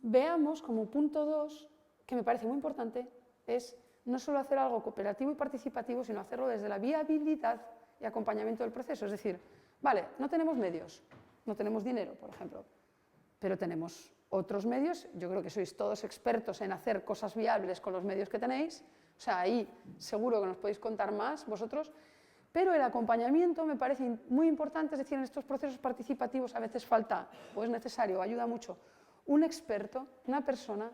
veamos como punto 2, que me parece muy importante, es no solo hacer algo cooperativo y participativo, sino hacerlo desde la viabilidad y acompañamiento del proceso. Es decir, vale, no tenemos medios, no tenemos dinero, por ejemplo, pero tenemos otros medios. Yo creo que sois todos expertos en hacer cosas viables con los medios que tenéis, o sea, ahí seguro que nos podéis contar más vosotros, pero el acompañamiento me parece muy importante, es decir, en estos procesos participativos a veces falta, o es necesario, ayuda mucho, un experto, una persona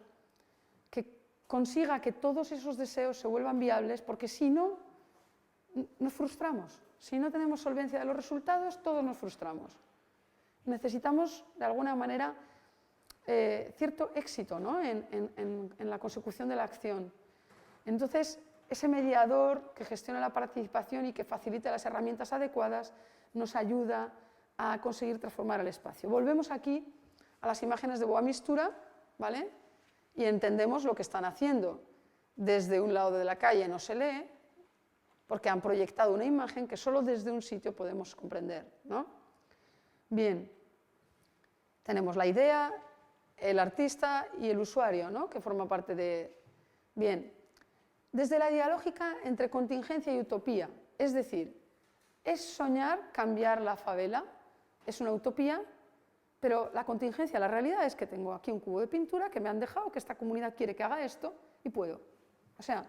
que consiga que todos esos deseos se vuelvan viables, porque si no, nos frustramos. Si no tenemos solvencia de los resultados, todos nos frustramos. Necesitamos, de alguna manera, cierto éxito, ¿no? en la consecución de la acción. Entonces, ese mediador que gestiona la participación y que facilite las herramientas adecuadas nos ayuda a conseguir transformar el espacio. Volvemos aquí a las imágenes de Boa Mistura, ¿vale? Y entendemos lo que están haciendo. Desde un lado de la calle no se lee, porque han proyectado una imagen que solo desde un sitio podemos comprender, ¿no? Bien, tenemos la idea, el artista y el usuario, ¿no? Que forma parte de... Bien, desde la dialógica entre contingencia y utopía, es decir, ¿es soñar cambiar la favela? ¿Es una utopía? Pero la contingencia, la realidad es que tengo aquí un cubo de pintura que me han dejado, que esta comunidad quiere que haga esto y puedo. O sea,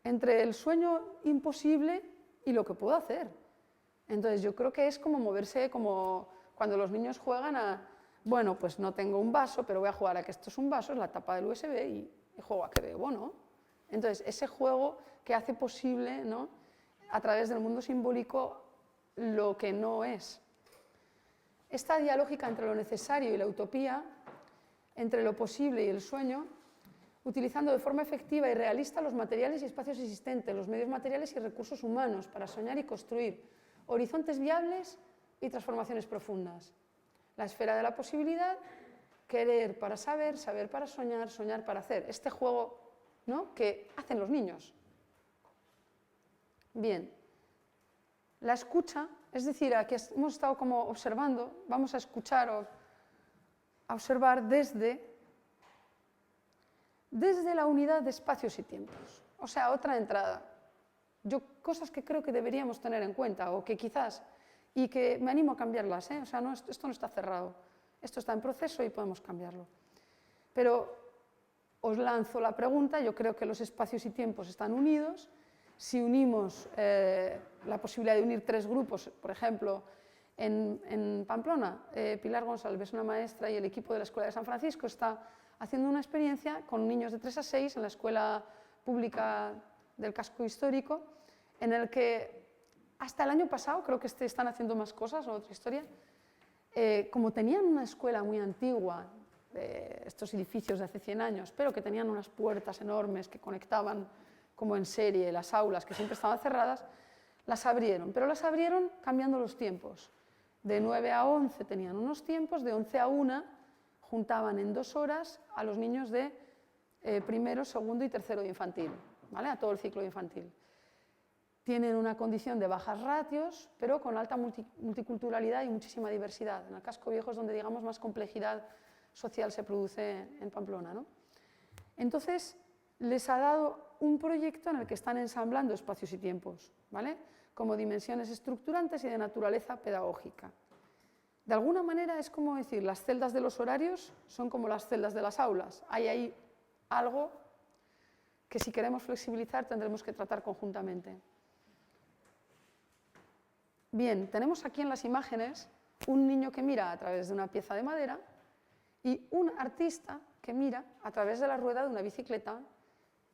entre el sueño imposible y lo que puedo hacer. Entonces yo creo que es como moverse, como cuando los niños juegan a, bueno, pues no tengo un vaso, pero voy a jugar a que esto es un vaso, es la tapa del USB y juego a que bebo, ¿no? Entonces ese juego que hace posible, ¿no?, a través del mundo simbólico lo que no es. Esta dialógica entre lo necesario y la utopía, entre lo posible y el sueño, utilizando de forma efectiva y realista los materiales y espacios existentes, los medios materiales y recursos humanos para soñar y construir horizontes viables y transformaciones profundas. La esfera de la posibilidad, querer para saber, saber para soñar, soñar para hacer. Este juego, ¿no?, que hacen los niños. Bien, la escucha, es decir, aquí hemos estado como observando, vamos a escuchar o a observar desde la unidad de espacios y tiempos. O sea, otra entrada. Cosas que creo que deberíamos tener en cuenta o que quizás, y que me animo a cambiarlas, ¿eh? O sea, esto no está cerrado, esto está en proceso y podemos cambiarlo. Pero os lanzo la pregunta, yo creo que los espacios y tiempos están unidos. Si unimos la posibilidad de unir 3 grupos, por ejemplo, en Pamplona, Pilar González, una maestra, y el equipo de la Escuela de San Francisco está haciendo una experiencia con niños de 3 a 6 en la escuela pública del casco histórico, en el que hasta el año pasado, creo que están haciendo más cosas, o otra historia, como tenían una escuela muy antigua, estos edificios de hace 100 años, pero que tenían unas puertas enormes que conectaban como en serie las aulas que siempre estaban cerradas, las abrieron, pero las abrieron cambiando los tiempos. De 9 a 11 tenían unos tiempos, de 11 a 1 juntaban en 2 horas a los niños de primero, segundo y tercero de infantil, ¿vale?, a todo el ciclo infantil. Tienen una condición de bajas ratios, pero con alta multiculturalidad y muchísima diversidad. En el casco viejo es donde, digamos, más complejidad social se produce en Pamplona, ¿no? Entonces, les ha dado un proyecto en el que están ensamblando espacios y tiempos, ¿vale?, como dimensiones estructurantes y de naturaleza pedagógica. De alguna manera es como decir, las celdas de los horarios son como las celdas de las aulas. Hay ahí algo que, si queremos flexibilizar, tendremos que tratar conjuntamente. Bien, tenemos aquí en las imágenes un niño que mira a través de una pieza de madera y un artista que mira a través de la rueda de una bicicleta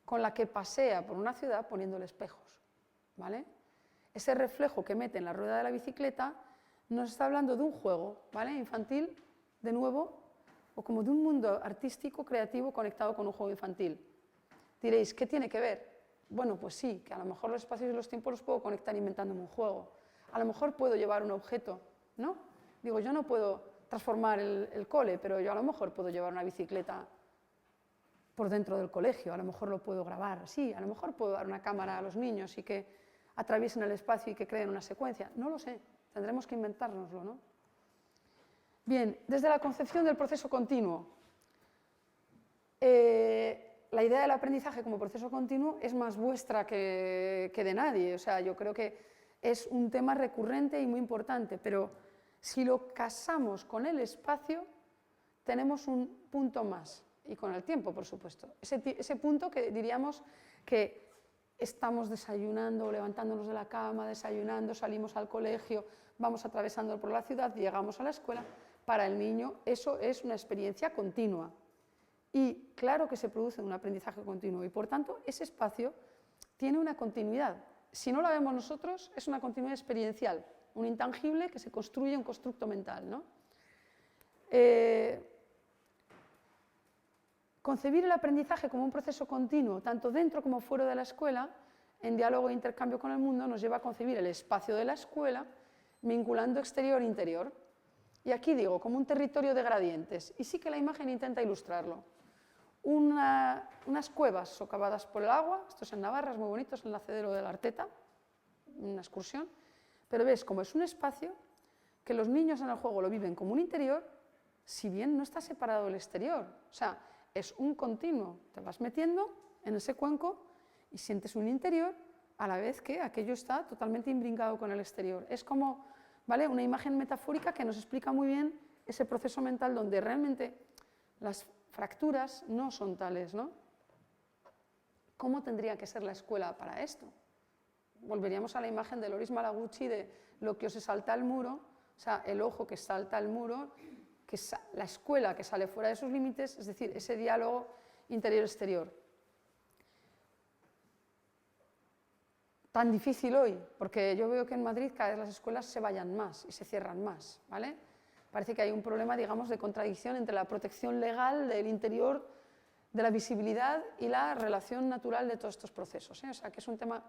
con la que pasea por una ciudad poniéndole espejos, ¿vale? Ese reflejo que mete en la rueda de la bicicleta nos está hablando de un juego, ¿vale?, infantil, de nuevo, o como de un mundo artístico, creativo, conectado con un juego infantil. Diréis, ¿qué tiene que ver? Bueno, pues sí, que a lo mejor los espacios y los tiempos los puedo conectar inventándome un juego. A lo mejor puedo llevar un objeto, ¿no? Digo, yo no puedo transformar el cole, pero yo a lo mejor puedo llevar una bicicleta por dentro del colegio, a lo mejor lo puedo grabar, sí, a lo mejor puedo dar una cámara a los niños y que atraviesen el espacio y que creen una secuencia, no lo sé, tendremos que inventárnoslo, ¿no? Bien, desde la concepción del proceso continuo, la idea del aprendizaje como proceso continuo es más vuestra que de nadie, o sea, yo creo que es un tema recurrente y muy importante, pero si lo casamos con el espacio, tenemos un punto más, y con el tiempo, por supuesto. Ese punto que diríamos que estamos desayunando, levantándonos de la cama, desayunando, salimos al colegio, vamos atravesando por la ciudad, llegamos a la escuela. Para el niño eso es una experiencia continua. Y claro que se produce un aprendizaje continuo, y por tanto ese espacio tiene una continuidad. Si no la vemos nosotros, es una continuidad experiencial, un intangible que se construye un constructo mental, ¿no? Concebir el aprendizaje como un proceso continuo, tanto dentro como fuera de la escuela, en diálogo e intercambio con el mundo, nos lleva a concebir el espacio de la escuela vinculando exterior e interior. Y aquí digo, como un territorio de gradientes, y sí que la imagen intenta ilustrarlo. Unas cuevas socavadas por el agua, esto es en Navarra, es muy bonito, es el nacedero de la Arteta, una excursión, pero ves como es un espacio que los niños en el juego lo viven como un interior, si bien no está separado del exterior, o sea, es un continuo, te vas metiendo en ese cuenco y sientes un interior a la vez que aquello está totalmente imbricado con el exterior. Es como, ¿vale?, una imagen metafórica que nos explica muy bien ese proceso mental donde realmente las fracturas no son tales, ¿no? ¿Cómo tendría que ser la escuela para esto? Volveríamos a la imagen de Loris Malaguchi de lo que se salta al muro, o sea, el ojo que salta al muro, que es la escuela que sale fuera de sus límites, es decir, ese diálogo interior-exterior. Tan difícil hoy, porque yo veo que en Madrid cada vez las escuelas se vayan más y se cierran más, ¿vale? Parece que hay un problema, digamos, de contradicción entre la protección legal del interior, de la visibilidad y la relación natural de todos estos procesos, ¿eh? O sea, que es un tema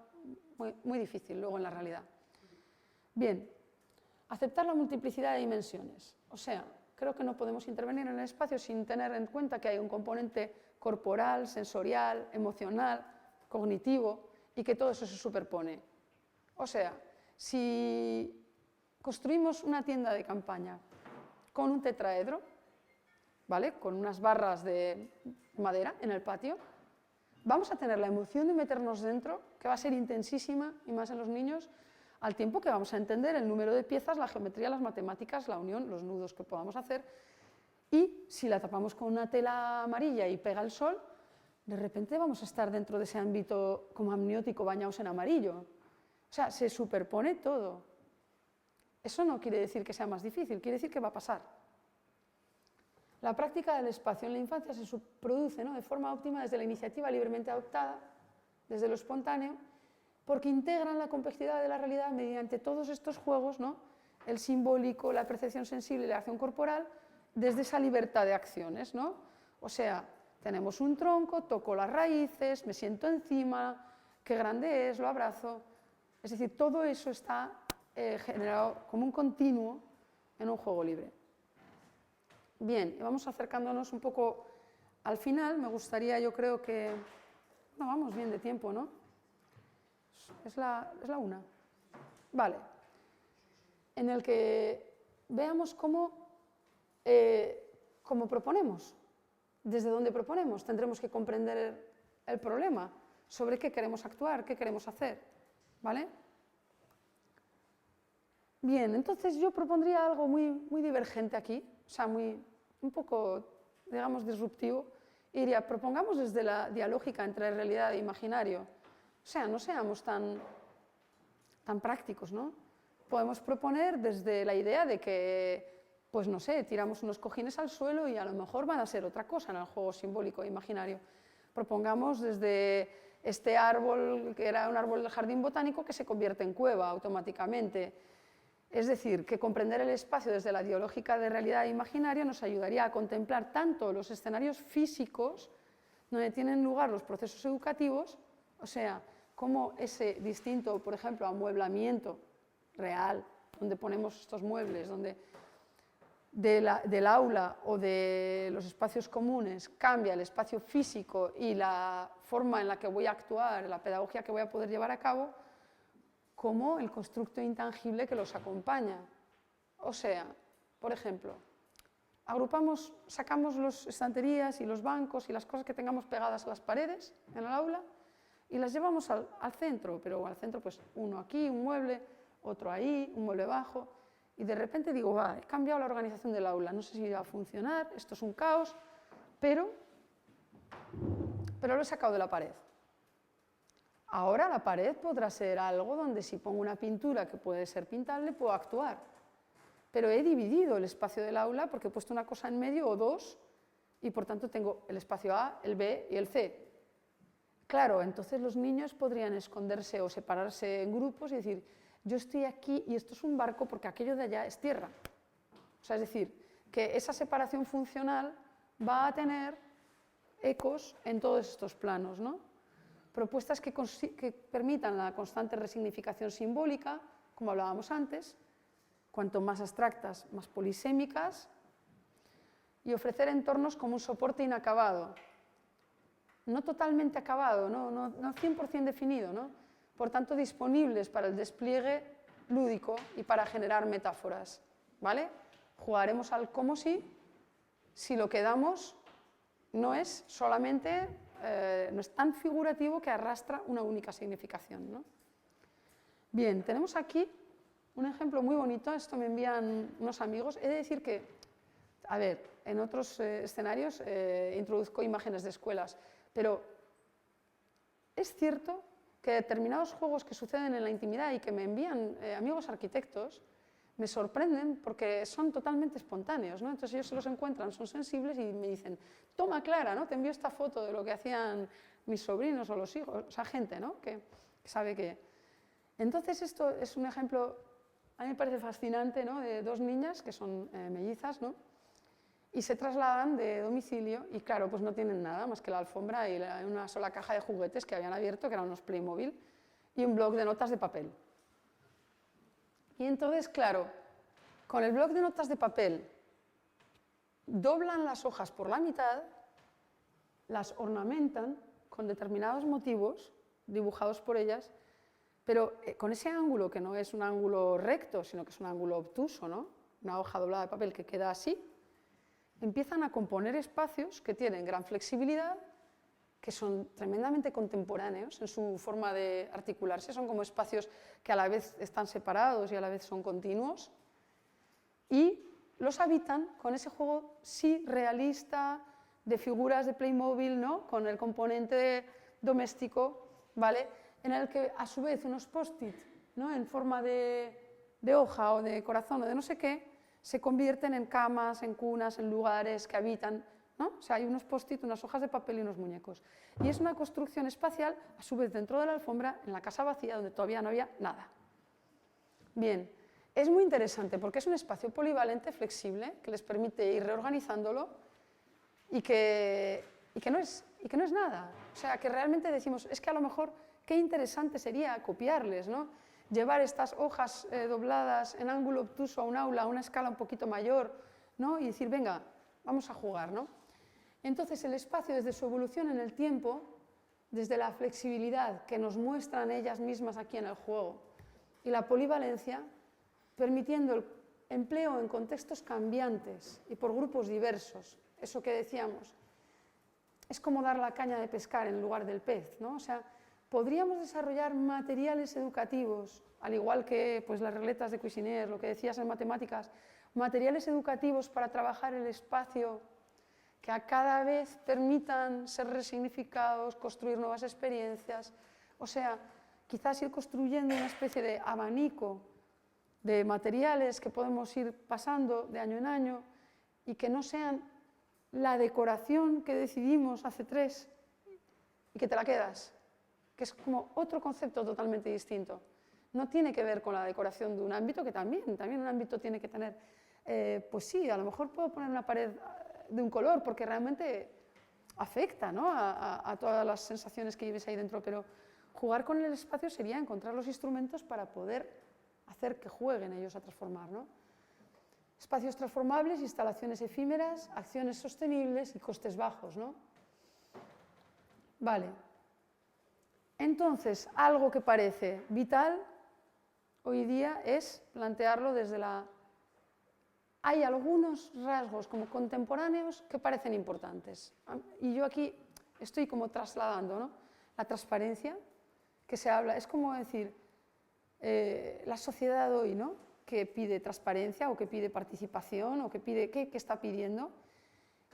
muy difícil luego en la realidad. Bien, aceptar la multiplicidad de dimensiones, o sea, creo que no podemos intervenir en el espacio sin tener en cuenta que hay un componente corporal, sensorial, emocional, cognitivo, y que todo eso se superpone. O sea, si construimos una tienda de campaña con un tetraedro, ¿vale?, con unas barras de madera en el patio, vamos a tener la emoción de meternos dentro, que va a ser intensísima, y más en los niños, al tiempo que vamos a entender el número de piezas, la geometría, las matemáticas, la unión, los nudos que podamos hacer, y si la tapamos con una tela amarilla y pega el sol, de repente vamos a estar dentro de ese ámbito como amniótico bañados en amarillo. O sea, se superpone todo. Eso no quiere decir que sea más difícil, quiere decir que va a pasar. La práctica del espacio en la infancia se produce, ¿no?, de forma óptima desde la iniciativa libremente adoptada, desde lo espontáneo, porque integran la complejidad de la realidad mediante todos estos juegos, ¿no?, el simbólico, la percepción sensible y la acción corporal, desde esa libertad de acciones, ¿no? O sea, tenemos un tronco, toco las raíces, me siento encima, qué grande es, lo abrazo. Es decir, todo eso está generado como un continuo en un juego libre. Bien, y vamos acercándonos un poco al final. Me gustaría, yo creo que... No, vamos bien de tiempo, ¿no? Es la 1. Vale. En el que veamos cómo proponemos. Desde dónde proponemos, tendremos que comprender el problema, sobre qué queremos actuar, qué queremos hacer, ¿vale? Bien, entonces yo propondría algo muy divergente aquí, o sea, un poco, digamos, disruptivo, y diría, propongamos desde la dialógica entre realidad e imaginario, o sea, no seamos tan prácticos, ¿no? Podemos proponer desde la idea de que, pues no sé, tiramos unos cojines al suelo y a lo mejor van a ser otra cosa en el juego simbólico e imaginario. Propongamos desde este árbol, que era un árbol del jardín botánico, que se convierte en cueva automáticamente. Es decir, que comprender el espacio desde la dialógica de realidad e imaginario nos ayudaría a contemplar tanto los escenarios físicos donde tienen lugar los procesos educativos, o sea, como ese distinto, por ejemplo, amueblamiento real, donde ponemos estos muebles, donde del aula o de los espacios comunes cambia el espacio físico y la forma en la que voy a actuar, la pedagogía que voy a poder llevar a cabo, como el constructo intangible que los acompaña. O sea, por ejemplo, sacamos las estanterías y los bancos y las cosas que tengamos pegadas a las paredes en el aula y las llevamos al centro, pero al centro pues uno aquí, un mueble, otro ahí, un mueble bajo, y de repente digo, he cambiado la organización del aula, no sé si va a funcionar, esto es un caos, pero lo he sacado de la pared. Ahora la pared podrá ser algo donde si pongo una pintura que puede ser pintable, puedo actuar. Pero he dividido el espacio del aula porque he puesto una cosa en medio o dos y por tanto tengo el espacio A, el B y el C. Claro, entonces los niños podrían esconderse o separarse en grupos y decir, yo estoy aquí y esto es un barco porque aquello de allá es tierra. O sea, es decir, que esa separación funcional va a tener ecos en todos estos planos, ¿no? Propuestas que permitan la constante resignificación simbólica, como hablábamos antes, cuanto más abstractas, más polisémicas, y ofrecer entornos como un soporte inacabado, no totalmente acabado, no 100% definido, ¿no? Por tanto disponibles para el despliegue lúdico y para generar metáforas, ¿vale? Jugaremos al como si lo que damos no es solamente, no es tan figurativo que arrastra una única significación, ¿no? Bien, tenemos aquí un ejemplo muy bonito, esto me envían unos amigos. He de decir que A ver, en otros escenarios introduzco imágenes de escuelas, pero es cierto que determinados juegos que suceden en la intimidad y que me envían amigos arquitectos me sorprenden porque son totalmente espontáneos, ¿no? Entonces ellos se los encuentran, son sensibles y me dicen, toma Clara, ¿no? Te envío esta foto de lo que hacían mis sobrinos o los hijos, o sea, gente, ¿no? que sabe que... Entonces esto es un ejemplo, a mí me parece fascinante, ¿no? De dos niñas que son mellizas, ¿no? Y se trasladan de domicilio y claro, pues no tienen nada más que la alfombra y una sola caja de juguetes que habían abierto, que eran unos Playmobil, y un bloc de notas de papel. Y entonces, claro, con el bloc de notas de papel doblan las hojas por la mitad, las ornamentan con determinados motivos dibujados por ellas, pero con ese ángulo que no es un ángulo recto, sino que es un ángulo obtuso, ¿no? Una hoja doblada de papel que queda así, empiezan a componer espacios que tienen gran flexibilidad, que son tremendamente contemporáneos en su forma de articularse, son como espacios que a la vez están separados y a la vez son continuos, y los habitan con ese juego sí realista de figuras de Playmobil, ¿no? Con el componente doméstico, ¿vale? En el que a su vez unos post-it, ¿no? En forma de hoja o de corazón o de no sé qué, se convierten en camas, en cunas, en lugares que habitan, ¿no? O sea, hay unos post-it, unas hojas de papel y unos muñecos. Y es una construcción espacial, a su vez, dentro de la alfombra, en la casa vacía, donde todavía no había nada. Bien, es muy interesante porque es un espacio polivalente, flexible, que les permite ir reorganizándolo y que no es nada. O sea, que realmente decimos, es que a lo mejor qué interesante sería copiarles, ¿no? Llevar estas hojas dobladas en ángulo obtuso a un aula, a una escala un poquito mayor, ¿no? Y decir, venga, vamos a jugar, ¿no? Entonces, el espacio, desde su evolución en el tiempo, desde la flexibilidad que nos muestran ellas mismas aquí en el juego y la polivalencia, permitiendo el empleo en contextos cambiantes y por grupos diversos, eso que decíamos, es como dar la caña de pescar en lugar del pez, ¿no? O sea, podríamos desarrollar materiales educativos, al igual que pues, las regletas de Cuisinert, lo que decías en matemáticas, materiales educativos para trabajar el espacio que a cada vez permitan ser resignificados, construir nuevas experiencias, o sea, quizás ir construyendo una especie de abanico de materiales que podemos ir pasando de año en año y que no sean la decoración que decidimos hace 3 y que te la quedas, que es como otro concepto totalmente distinto. No tiene que ver con la decoración de un ámbito, que también un ámbito tiene que tener, pues sí, a lo mejor puedo poner una pared de un color porque realmente afecta, ¿no? a todas las sensaciones que lleves ahí dentro, pero jugar con el espacio sería encontrar los instrumentos para poder hacer que jueguen ellos a transformar, ¿no? Espacios transformables, instalaciones efímeras, acciones sostenibles y costes bajos, ¿no? Vale. Entonces, algo que parece vital hoy día es plantearlo desde la... Hay algunos rasgos como contemporáneos que parecen importantes. Y yo aquí estoy como trasladando, ¿no? La transparencia que se habla, es como decir, la sociedad hoy, ¿no? Que pide transparencia o que pide participación o que pide, ¿qué está pidiendo?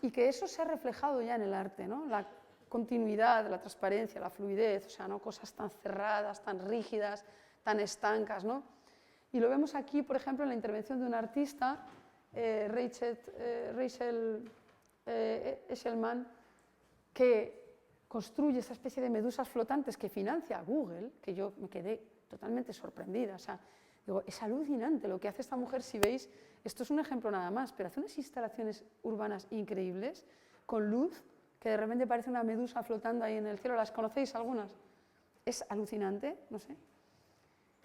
Y que eso se ha reflejado ya en el arte, ¿no? La continuidad, la transparencia, la fluidez, o sea, no cosas tan cerradas, tan rígidas, tan estancas, ¿no? Y lo vemos aquí, por ejemplo, en la intervención de un artista, Rachel Eshelman, que construye esa especie de medusas flotantes que financia Google, que yo me quedé totalmente sorprendida, o sea, digo, es alucinante lo que hace esta mujer, si veis, esto es un ejemplo nada más, pero hace unas instalaciones urbanas increíbles, con luz, que de repente parece una medusa flotando ahí en el cielo, ¿las conocéis algunas? Es alucinante, no sé.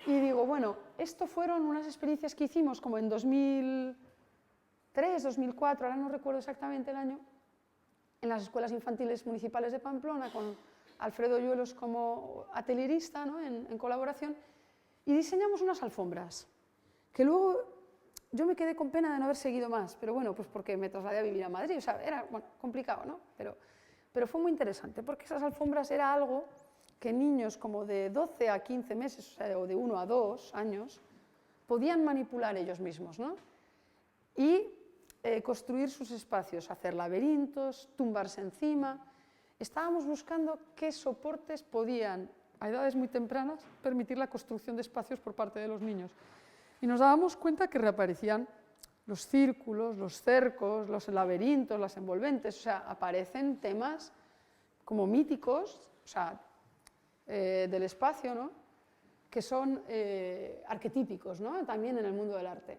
Y digo, bueno, esto fueron unas experiencias que hicimos como en 2003, 2004, ahora no recuerdo exactamente el año, en las escuelas infantiles municipales de Pamplona, con Alfredo Yuelos como atelierista, ¿no? en colaboración, y diseñamos unas alfombras, que luego yo me quedé con pena de no haber seguido más, pero bueno, pues porque me trasladé a vivir a Madrid, o sea, era bueno, complicado, ¿no? Pero fue muy interesante, porque esas alfombras era algo que niños como de 12 a 15 meses, o sea, o de 1 a 2 años, podían manipular ellos mismos, ¿no? Y construir sus espacios, hacer laberintos, tumbarse encima. Estábamos buscando qué soportes podían, a edades muy tempranas, permitir la construcción de espacios por parte de los niños. Y nos dábamos cuenta que reaparecían los círculos, los cercos, los laberintos, las envolventes, o sea, aparecen temas como míticos, o sea, del espacio, ¿no? Que son arquetípicos, ¿no? También en el mundo del arte.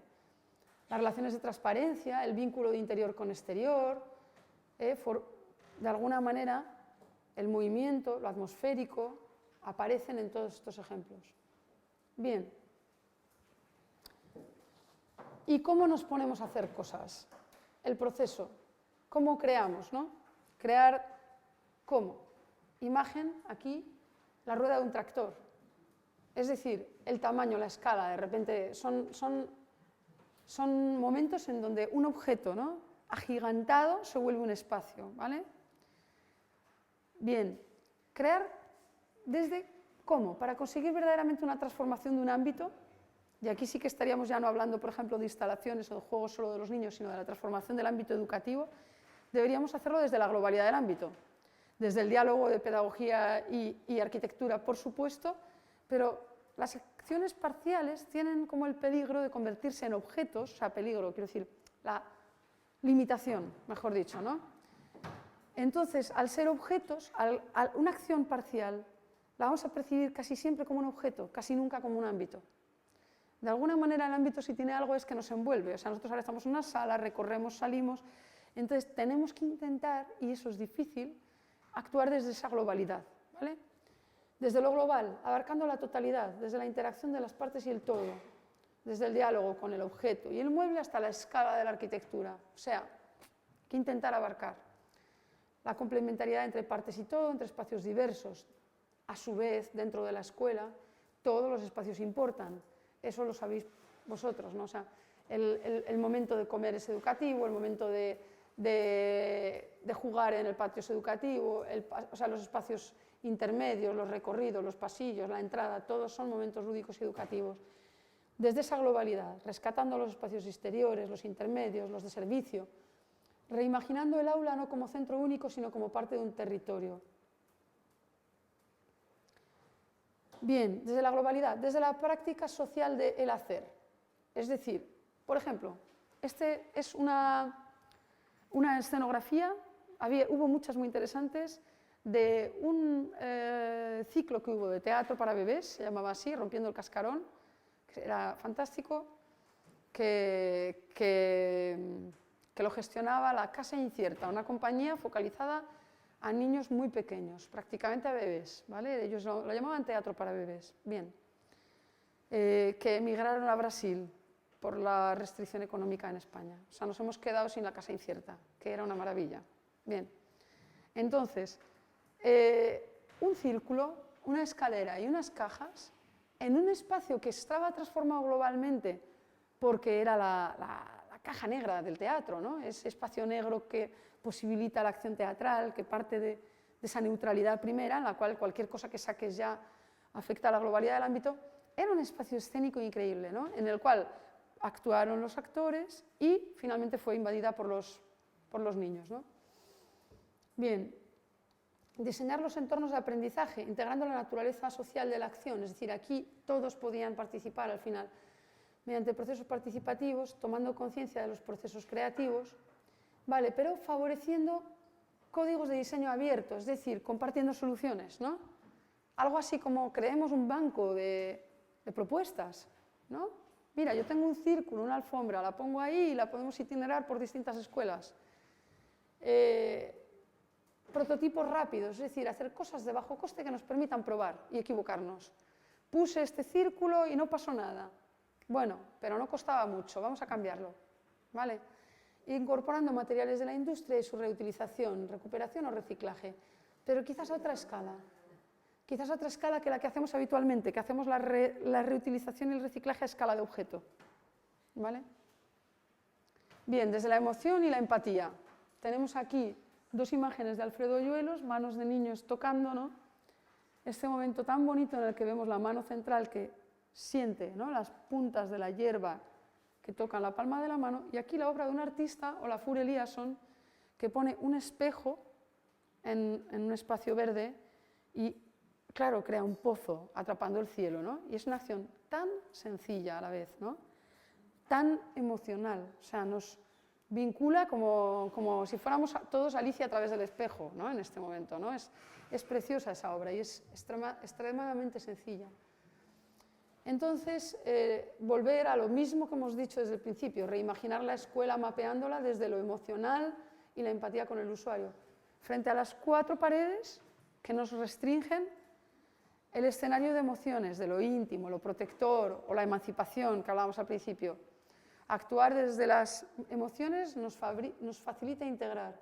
Las relaciones de transparencia, el vínculo de interior con exterior, de alguna manera el movimiento, lo atmosférico, aparecen en todos estos ejemplos. Bien. ¿Y cómo nos ponemos a hacer cosas? El proceso. ¿Cómo creamos, no? Crear, ¿cómo? Imagen, aquí, la rueda de un tractor. Es decir, el tamaño, la escala, de repente son momentos en donde un objeto, ¿no?, agigantado se vuelve un espacio, ¿vale? Bien, crear desde cómo, para conseguir verdaderamente una transformación de un ámbito, y aquí sí que estaríamos ya no hablando, por ejemplo, de instalaciones o de juegos solo de los niños, sino de la transformación del ámbito educativo, deberíamos hacerlo desde la globalidad del ámbito, desde el diálogo de pedagogía y arquitectura, por supuesto, pero las acciones parciales tienen como el peligro de convertirse en objetos, o sea, peligro, quiero decir, la limitación, mejor dicho, ¿no? Entonces, al ser objetos, una acción parcial la vamos a percibir casi siempre como un objeto, casi nunca como un ámbito. De alguna manera el ámbito, si tiene algo, es que nos envuelve. O sea, nosotros ahora estamos en una sala, recorremos, salimos, entonces tenemos que intentar, y eso es difícil, actuar desde esa globalidad, ¿vale? Desde lo global, abarcando la totalidad, desde la interacción de las partes y el todo, desde el diálogo con el objeto y el mueble hasta la escala de la arquitectura. O sea, hay que intentar abarcar la complementariedad entre partes y todo, entre espacios diversos. A su vez, dentro de la escuela, todos los espacios importan. Eso lo sabéis vosotros, ¿no? O sea, el momento de comer es educativo, el momento de jugar en el patio es educativo, o sea, los espacios intermedios, los recorridos, los pasillos, la entrada, todos son momentos lúdicos y educativos. Desde esa globalidad, rescatando los espacios exteriores, los intermedios, los de servicio, reimaginando el aula no como centro único, sino como parte de un territorio. Bien, desde la globalidad, desde la práctica social del hacer. Es decir, por ejemplo, este es una escenografía, hubo muchas muy interesantes, de un ciclo que hubo de teatro para bebés, se llamaba así, Rompiendo el Cascarón, que era fantástico, que lo gestionaba la Casa Incierta, una compañía focalizada a niños muy pequeños, prácticamente a bebés, ¿vale? Ellos lo llamaban teatro para bebés, bien, que emigraron a Brasil por la restricción económica en España. O sea, nos hemos quedado sin la Casa Incierta, que era una maravilla. Bien, entonces, un círculo, una escalera y unas cajas en un espacio que estaba transformado globalmente porque era la caja negra del teatro, ¿no? Ese espacio negro que posibilita la acción teatral, que parte de esa neutralidad primera, en la cual cualquier cosa que saques ya afecta a la globalidad del ámbito, era un espacio escénico increíble, ¿no? En el cual actuaron los actores y finalmente fue invadida por los niños, ¿no? Bien, diseñar los entornos de aprendizaje, integrando la naturaleza social de la acción, es decir, aquí todos podían participar al final, mediante procesos participativos, tomando conciencia de los procesos creativos, vale, pero favoreciendo códigos de diseño abierto, es decir, compartiendo soluciones, ¿no? Algo así como creemos un banco de propuestas, ¿no? Mira, yo tengo un círculo, una alfombra, la pongo ahí y la podemos itinerar por distintas escuelas. Prototipos rápidos, es decir, hacer cosas de bajo coste que nos permitan probar y equivocarnos. Puse este círculo y no pasó nada. Bueno, pero no costaba mucho, vamos a cambiarlo, ¿vale? Incorporando materiales de la industria y su reutilización, recuperación o reciclaje, pero quizás a otra escala que la que hacemos habitualmente, que hacemos la reutilización y el reciclaje a escala de objeto, ¿vale? Bien, desde la emoción y la empatía. Tenemos aquí dos imágenes de Alfredo Hoyuelos, manos de niños tocando, ¿no? Este momento tan bonito en el que vemos la mano central que siente, ¿no?, las puntas de la hierba que tocan la palma de la mano, y aquí la obra de un artista, Olafur Eliasson, que pone un espejo en un espacio verde y, claro, crea un pozo atrapando el cielo, ¿no? Y es una acción tan sencilla a la vez, ¿no? Tan emocional, o sea, nos vincula como si fuéramos todos Alicia a través del espejo, ¿no? En este momento, ¿no? Es preciosa esa obra y es extremadamente sencilla. Entonces, volver a lo mismo que hemos dicho desde el principio, reimaginar la escuela mapeándola desde lo emocional y la empatía con el usuario. Frente a las 4 paredes que nos restringen el escenario de emociones, de lo íntimo, lo protector o la emancipación que hablábamos al principio. Actuar desde las emociones nos facilita integrar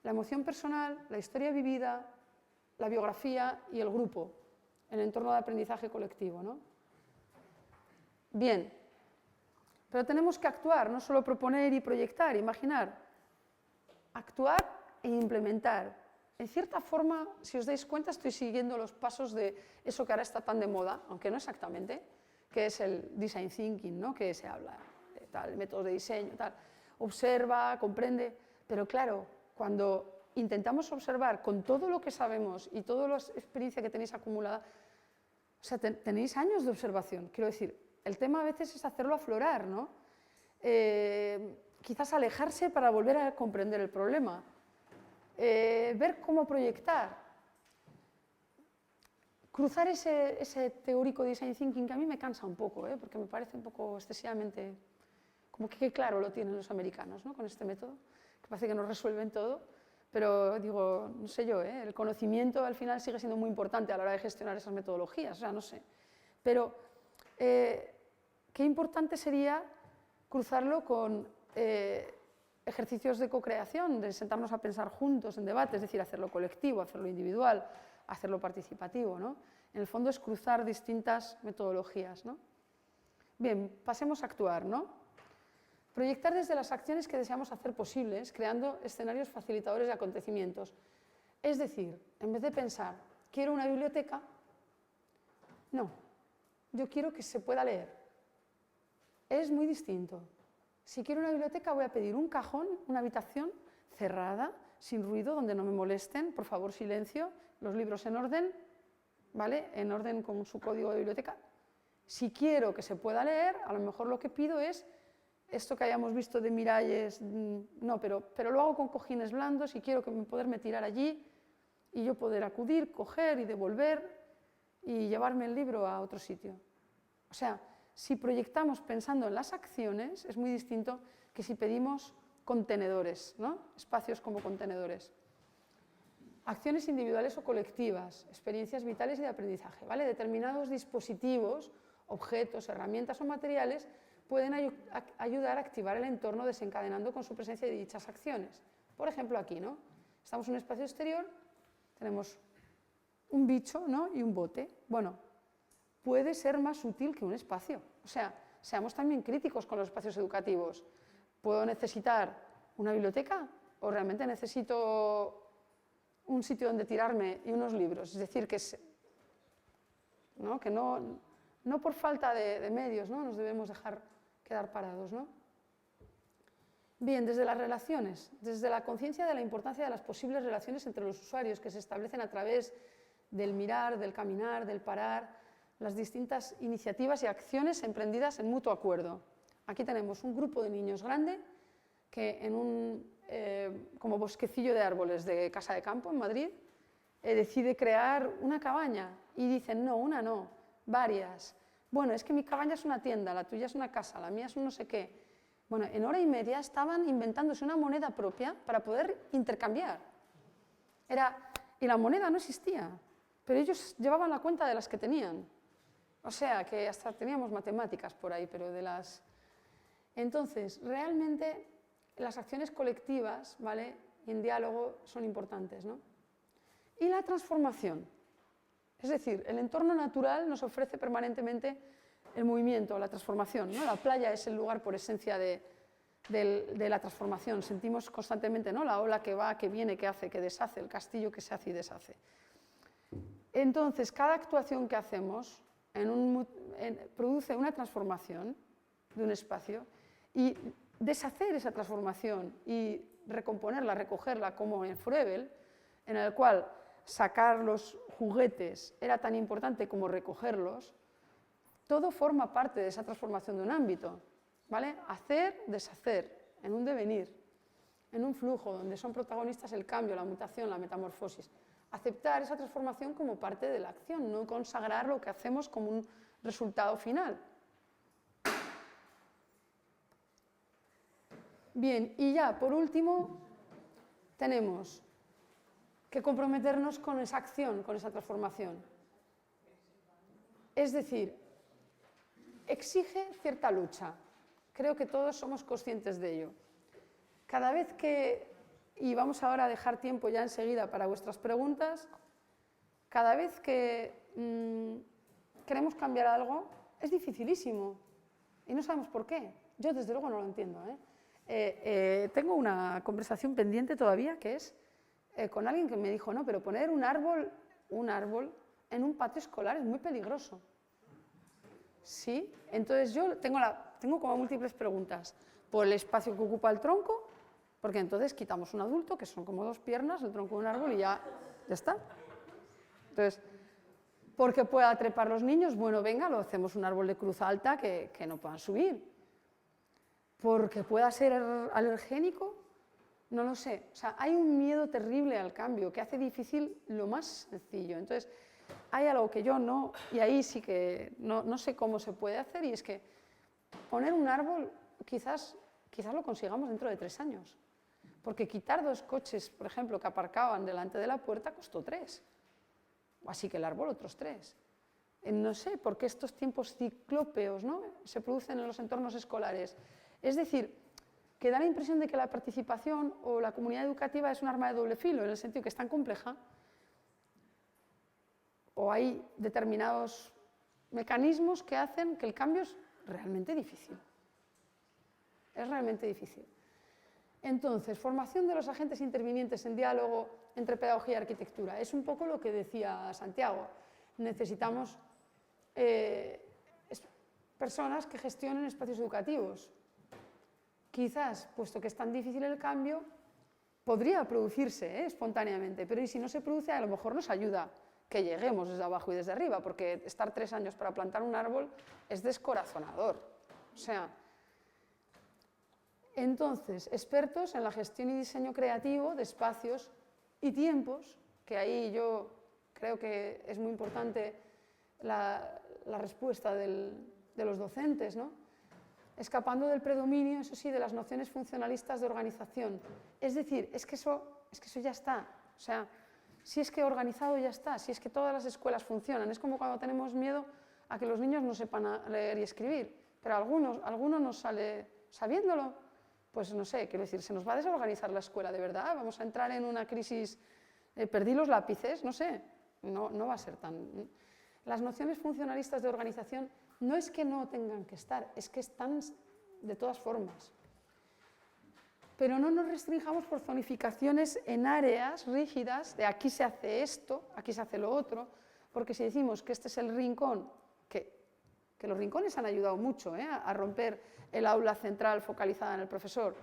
la emoción personal, la historia vivida, la biografía y el grupo en el entorno de aprendizaje colectivo, ¿no? Bien, pero tenemos que actuar, no solo proponer y proyectar, imaginar. Actuar e implementar. En cierta forma, si os dais cuenta, estoy siguiendo los pasos de eso que ahora está tan de moda, aunque no exactamente, que es el design thinking, ¿no? Que se habla de tal, métodos de diseño, tal. Observa, comprende, pero claro, cuando intentamos observar con todo lo que sabemos y toda la experiencia que tenéis acumulada, o sea, tenéis años de observación, quiero decir, el tema a veces es hacerlo aflorar, ¿no? Quizás alejarse para volver a comprender el problema, ver cómo proyectar, cruzar ese teórico design thinking que a mí me cansa un poco, porque me parece un poco excesivamente, como que claro lo tienen los americanos, ¿no? Con este método, que parece que nos resuelven todo, pero digo, no sé yo, el conocimiento al final sigue siendo muy importante a la hora de gestionar esas metodologías, o sea, no sé, pero qué importante sería cruzarlo con ejercicios de co-creación, de sentarnos a pensar juntos en debate, es decir, hacerlo colectivo, hacerlo individual, hacerlo participativo, ¿no? En el fondo es cruzar distintas metodologías, ¿no? Bien, pasemos a actuar, ¿no? Proyectar desde las acciones que deseamos hacer posibles, creando escenarios facilitadores de acontecimientos. Es decir, en vez de pensar, quiero una biblioteca, no, yo quiero que se pueda leer. Es muy distinto. Si quiero una biblioteca voy a pedir un cajón, una habitación cerrada, sin ruido, donde no me molesten, por favor silencio, los libros en orden, ¿vale? En orden con su código de biblioteca. Si quiero que se pueda leer, a lo mejor lo que pido es esto que hayamos visto de Miralles, no, pero lo hago con cojines blandos y quiero poderme tirar allí y yo poder acudir, coger y devolver y llevarme el libro a otro sitio. O sea, si proyectamos pensando en las acciones, es muy distinto que si pedimos contenedores, ¿no? Espacios como contenedores. Acciones individuales o colectivas, experiencias vitales y de aprendizaje, ¿vale? Determinados dispositivos, objetos, herramientas o materiales pueden ayudar a activar el entorno desencadenando con su presencia de dichas acciones. Por ejemplo, aquí, ¿no? Estamos en un espacio exterior, tenemos un bicho, ¿no? Y un bote. Bueno, puede ser más útil que un espacio. O sea, seamos también críticos con los espacios educativos. ¿Puedo necesitar una biblioteca o realmente necesito un sitio donde tirarme y unos libros? Es decir, que no por falta de medios, ¿no? Nos debemos dejar quedar parados, ¿no? Bien, desde las relaciones, desde la conciencia de la importancia de las posibles relaciones entre los usuarios que se establecen a través del mirar, del caminar, del parar, las distintas iniciativas y acciones emprendidas en mutuo acuerdo. Aquí tenemos un grupo de niños grande que en un como bosquecillo de árboles de Casa de Campo en Madrid decide crear una cabaña y dicen no, una no, varias. Bueno, es que mi cabaña es una tienda, la tuya es una casa, la mía es un no sé qué. Bueno, en hora y media estaban inventándose una moneda propia para poder intercambiar. Y la moneda no existía, pero ellos llevaban la cuenta de las que tenían. O sea, que hasta teníamos matemáticas por ahí, pero de las... Entonces, realmente las acciones colectivas, ¿vale? Y en diálogo son importantes, ¿no? Y la transformación. Es decir, el entorno natural nos ofrece permanentemente el movimiento, la transformación, ¿no? La playa es el lugar por esencia de la transformación. Sentimos constantemente, ¿no? La ola que va, que viene, que hace, que deshace, el castillo que se hace y deshace. Entonces, cada actuación que hacemos produce una transformación de un espacio y deshacer esa transformación y recomponerla, recogerla como en Froebel, en el cual sacar los juguetes era tan importante como recogerlos, todo forma parte de esa transformación de un ámbito, ¿vale? Hacer, deshacer, en un devenir, en un flujo donde son protagonistas el cambio, la mutación, la metamorfosis. Aceptar esa transformación como parte de la acción, no consagrar lo que hacemos como un resultado final. Bien, y ya, por último, tenemos que comprometernos con esa acción, con esa transformación. Es decir, exige cierta lucha. Creo que todos somos conscientes de ello. Cada vez que, y vamos ahora a dejar tiempo ya enseguida para vuestras preguntas, cada vez que queremos cambiar algo, es dificilísimo y no sabemos por qué. Yo desde luego no lo entiendo, tengo una conversación pendiente todavía que es con alguien que me dijo, no, pero poner un árbol en un patio escolar es muy peligroso. ¿Sí? Entonces yo tengo como múltiples preguntas. Por el espacio que ocupa el tronco, porque entonces quitamos un adulto, que son como 2 piernas, el tronco de un árbol y ya está. Entonces, porque pueda trepar los niños, bueno, venga, lo hacemos un árbol de cruz alta que no puedan subir. Porque pueda ser alergénico, no lo sé. O sea, hay un miedo terrible al cambio que hace difícil lo más sencillo. Entonces, hay algo que yo no, y ahí sí que no sé cómo se puede hacer, y es que poner un árbol quizás lo consigamos dentro de 3 años. Porque quitar 2 coches, por ejemplo, que aparcaban delante de la puerta costó 3. Así que el árbol otros 3. No sé por qué estos tiempos ciclópeos, ¿no?, se producen en los entornos escolares. Es decir, que da la impresión de que la participación o la comunidad educativa es un arma de doble filo, en el sentido que es tan compleja, o hay determinados mecanismos que hacen que el cambio es realmente difícil. Es realmente difícil. Entonces, formación de los agentes intervinientes en diálogo entre pedagogía y arquitectura. Es un poco lo que decía Santiago. Necesitamos personas que gestionen espacios educativos. Quizás, puesto que es tan difícil el cambio, podría producirse espontáneamente, pero y si no se produce, a lo mejor nos ayuda que lleguemos desde abajo y desde arriba, porque estar 3 años para plantar un árbol es descorazonador. O sea, entonces, expertos en la gestión y diseño creativo de espacios y tiempos, que ahí yo creo que es muy importante la respuesta de los docentes, ¿no?, escapando del predominio, eso sí, de las nociones funcionalistas de organización. Es decir, es que eso ya está. O sea, si es que organizado ya está, si es que todas las escuelas funcionan. Es como cuando tenemos miedo a que los niños no sepan leer y escribir, pero alguno nos sale sabiéndolo. Pues no sé, quiero decir, se nos va a desorganizar la escuela, ¿de verdad? ¿Vamos a entrar en una crisis? ¿Perdí los lápices? No sé, no va a ser tan... Las nociones funcionalistas de organización no es que no tengan que estar, es que están de todas formas. Pero no nos restringamos por zonificaciones en áreas rígidas, de aquí se hace esto, aquí se hace lo otro, porque si decimos que este es el rincón, que los rincones han ayudado mucho a romper el aula central focalizada en el profesor,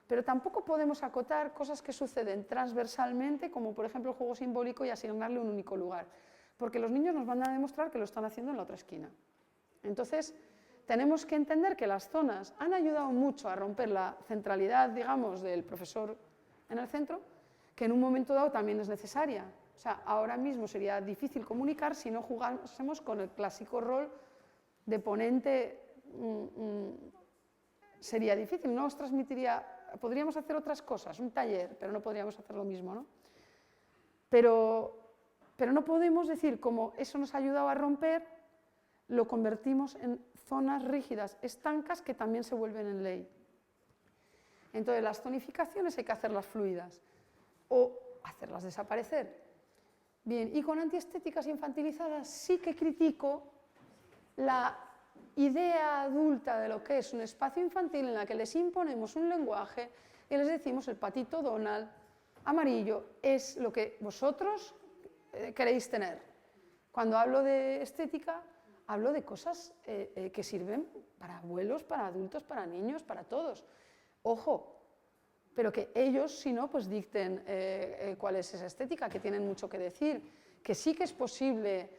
pero tampoco podemos acotar cosas que suceden transversalmente, como por ejemplo el juego simbólico, y asignarle un único lugar, porque los niños nos van a demostrar que lo están haciendo en la otra esquina. Entonces, tenemos que entender que las zonas han ayudado mucho a romper la centralidad, digamos, del profesor en el centro, que en un momento dado también es necesaria. O sea, ahora mismo sería difícil comunicar si no jugásemos con el clásico rol de ponente. Sería difícil, no os transmitiría, podríamos hacer otras cosas, un taller, pero no podríamos hacer lo mismo, ¿no? Pero no podemos decir, como eso nos ha ayudado a romper, lo convertimos en zonas rígidas, estancas, que también se vuelven en ley. Entonces, las zonificaciones hay que hacerlas fluidas o hacerlas desaparecer. Bien, y con antiestéticas infantilizadas sí que critico la idea adulta de lo que es un espacio infantil en la que les imponemos un lenguaje y les decimos el patito Donald amarillo es lo que vosotros queréis tener. Cuando hablo de estética, hablo de cosas que sirven para abuelos, para adultos, para niños, para todos. Ojo, pero que ellos, si no, pues dicten cuál es esa estética, que tienen mucho que decir, que sí que es posible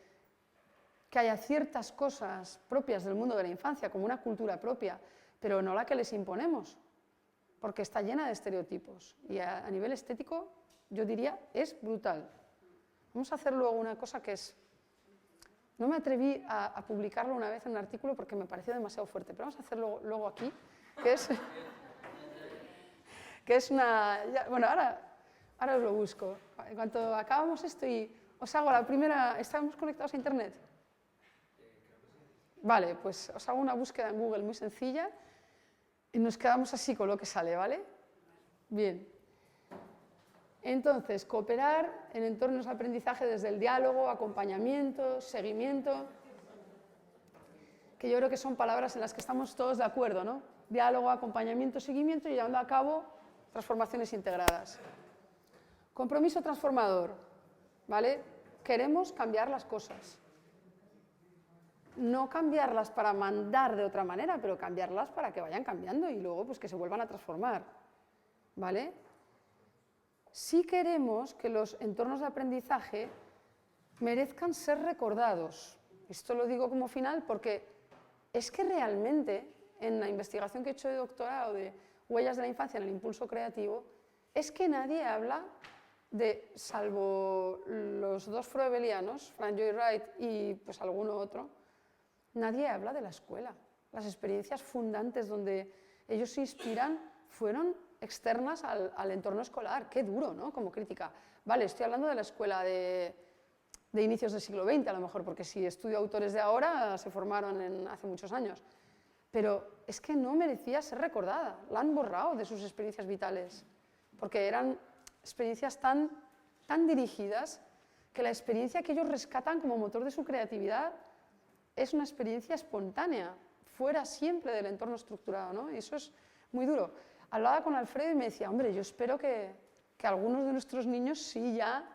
que haya ciertas cosas propias del mundo de la infancia, como una cultura propia, pero no la que les imponemos, porque está llena de estereotipos. Y a nivel estético, yo diría, es brutal. Vamos a hacer luego una cosa que es... No me atreví a publicarlo una vez en un artículo porque me pareció demasiado fuerte, pero vamos a hacerlo luego aquí, que es una... bueno, ahora os lo busco. En cuanto acabamos esto y os hago la primera... ¿Estamos conectados a internet? Vale, pues os hago una búsqueda en Google muy sencilla y nos quedamos así con lo que sale, ¿vale? Bien. Entonces, cooperar en entornos de aprendizaje desde el diálogo, acompañamiento, seguimiento, que yo creo que son palabras en las que estamos todos de acuerdo, ¿no? Diálogo, acompañamiento, seguimiento y llevando a cabo transformaciones integradas. Compromiso transformador, ¿vale? Queremos cambiar las cosas. No cambiarlas para mandar de otra manera, pero cambiarlas para que vayan cambiando y luego pues que se vuelvan a transformar, ¿vale? Sí queremos que los entornos de aprendizaje merezcan ser recordados. Esto lo digo como final porque es que realmente en la investigación que he hecho de doctorado de huellas de la infancia en el impulso creativo, es que nadie habla de, salvo los dos froebelianos, Frank Lloyd Wright y pues alguno otro, nadie habla de la escuela. Las experiencias fundantes donde ellos se inspiran fueron externas al entorno escolar. Qué duro, ¿no? Como crítica. Vale, estoy hablando de la escuela de inicios del siglo XX, a lo mejor, porque si estudio autores de ahora, se formaron hace muchos años. Pero es que no merecía ser recordada. La han borrado de sus experiencias vitales, porque eran experiencias tan dirigidas que la experiencia que ellos rescatan como motor de su creatividad es una experiencia espontánea, fuera siempre del entorno estructurado, ¿no? Y eso es muy duro. Hablaba con Alfredo y me decía, hombre, yo espero que algunos de nuestros niños sí ya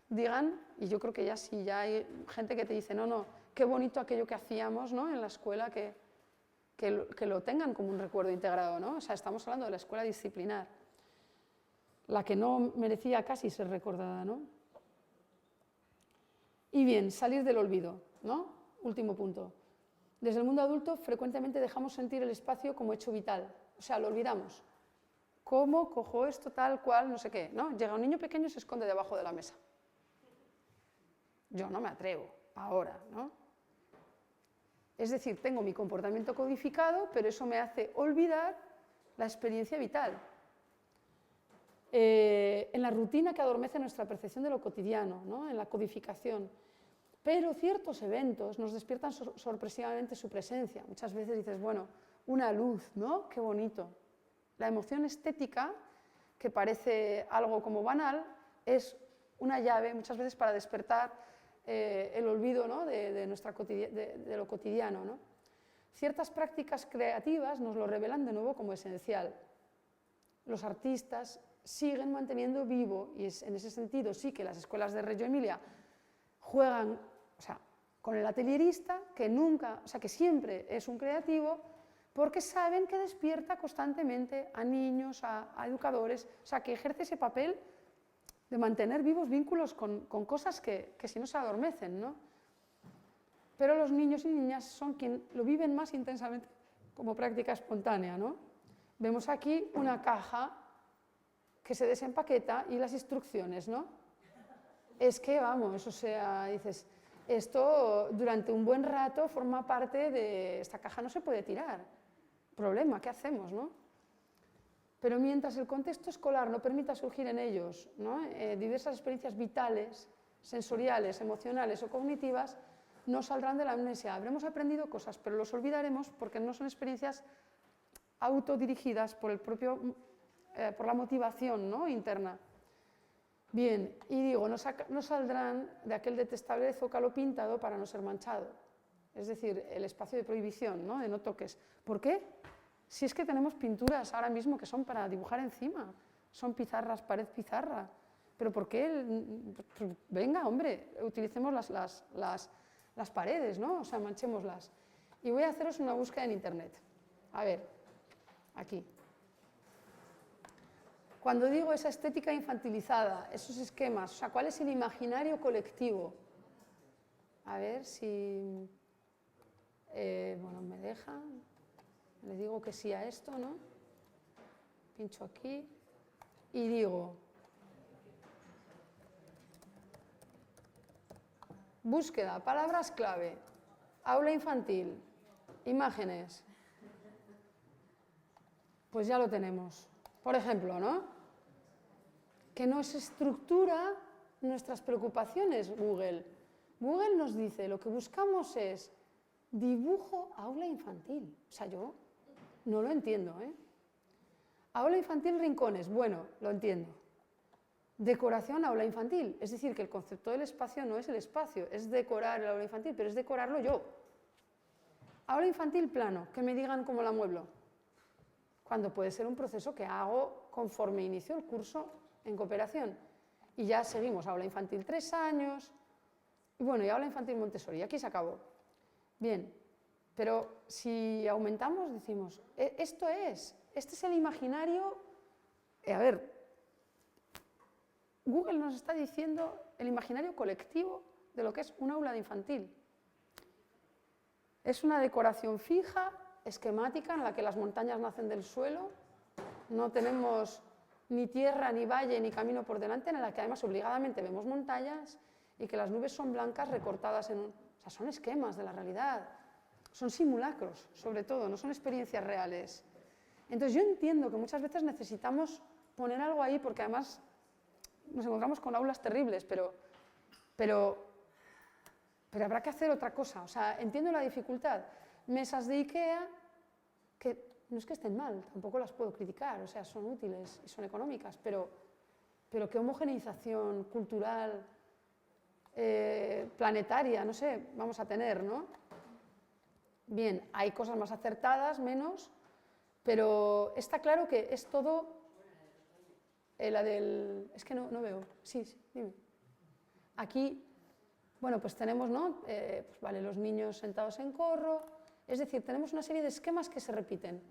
digan, y yo creo que ya sí, ya hay gente que te dice, no, qué bonito aquello que hacíamos, ¿no? En la escuela, que lo tengan como un recuerdo integrado, ¿no? O sea, estamos hablando de la escuela disciplinar, la que no merecía casi ser recordada, ¿no? Y bien, salir del olvido, ¿no? Último punto. Desde el mundo adulto frecuentemente dejamos sentir el espacio como hecho vital, o sea, lo olvidamos. ¿Cómo cojo esto tal cual, no sé qué? ¿No? Llega un niño pequeño y se esconde debajo de la mesa. Yo no me atrevo, ahora, ¿no? Es decir, tengo mi comportamiento codificado, pero eso me hace olvidar la experiencia vital. En la rutina que adormece nuestra percepción de lo cotidiano, ¿no? En la codificación. Pero ciertos eventos nos despiertan sorpresivamente su presencia. Muchas veces dices, bueno, una luz, ¿no? Qué bonito. La emoción estética, que parece algo como banal, es una llave muchas veces para despertar el olvido, ¿no? de lo cotidiano, ¿no? Ciertas prácticas creativas nos lo revelan de nuevo como esencial. Los artistas siguen manteniendo vivo, y en ese sentido sí que las escuelas de Reggio Emilia juegan, o sea, con el atelierista, que siempre es un creativo, porque saben que despierta constantemente a niños, a educadores, o sea, que ejerce ese papel de mantener vivos vínculos con cosas que si no se adormecen, ¿no? Pero los niños y niñas son quienes lo viven más intensamente como práctica espontánea, ¿no? Vemos aquí una caja que se desempaqueta y las instrucciones, ¿no? Es que, vamos, o sea, dices, esto durante un buen rato forma parte de... Esta caja no se puede tirar. Problema, ¿qué hacemos, no? Pero mientras el contexto escolar no permita surgir en ellos, ¿no? Diversas experiencias vitales, sensoriales, emocionales o cognitivas, no saldrán de la amnesia. Habremos aprendido cosas, pero los olvidaremos porque no son experiencias autodirigidas por la motivación, ¿no? Interna. Bien, y digo, no saldrán de aquel detestable zócalo pintado para no ser manchado. Es decir, el espacio de prohibición, ¿no? De no toques. ¿Por qué? Si es que tenemos pinturas ahora mismo que son para dibujar encima, son pizarras, pared pizarra. ¿Pero por qué? Venga, hombre, utilicemos las las paredes, ¿no? O sea, manchémoslas. Y voy a haceros una búsqueda en internet. A ver, aquí. Cuando digo esa estética infantilizada, esos esquemas, o sea, ¿cuál es el imaginario colectivo? A ver si... bueno, me deja. Le digo que sí a esto, ¿no? Pincho aquí y digo... Búsqueda, palabras clave, aula infantil, imágenes. Pues ya lo tenemos. Por ejemplo, ¿no? Que nos estructura nuestras preocupaciones Google. Google nos dice, lo que buscamos es dibujo aula infantil. O sea, yo no lo entiendo, ¿eh? Aula infantil rincones, bueno, lo entiendo. Decoración aula infantil, es decir, que el concepto del espacio no es el espacio, es decorar el aula infantil, pero es decorarlo yo. Aula infantil plano, que me digan cómo la mueblo, cuando puede ser un proceso que hago conforme inicio el curso en cooperación. Y ya seguimos, aula infantil 3 años, y bueno, y aula infantil Montessori, aquí se acabó. Bien, pero si aumentamos, decimos, este es el imaginario, a ver, Google nos está diciendo el imaginario colectivo de lo que es un aula de infantil. Es una decoración fija, esquemática, en la que las montañas nacen del suelo, no tenemos ni tierra, ni valle, ni camino por delante, en la que además obligadamente vemos montañas y que las nubes son blancas recortadas en... O sea, son esquemas de la realidad, son simulacros, sobre todo, no son experiencias reales. Entonces yo entiendo que muchas veces necesitamos poner algo ahí porque además nos encontramos con aulas terribles, pero habrá que hacer otra cosa. O sea, entiendo la dificultad. Mesas de IKEA, que no es que estén mal, tampoco las puedo criticar, o sea, son útiles y son económicas, pero qué homogeneización cultural, planetaria, no sé, vamos a tener, ¿no? Bien, hay cosas más acertadas, menos, pero está claro que es todo... la del... Es que no veo. Sí, dime. Aquí, bueno, pues tenemos, ¿no? Pues vale, los niños sentados en corro. Es decir, tenemos una serie de esquemas que se repiten.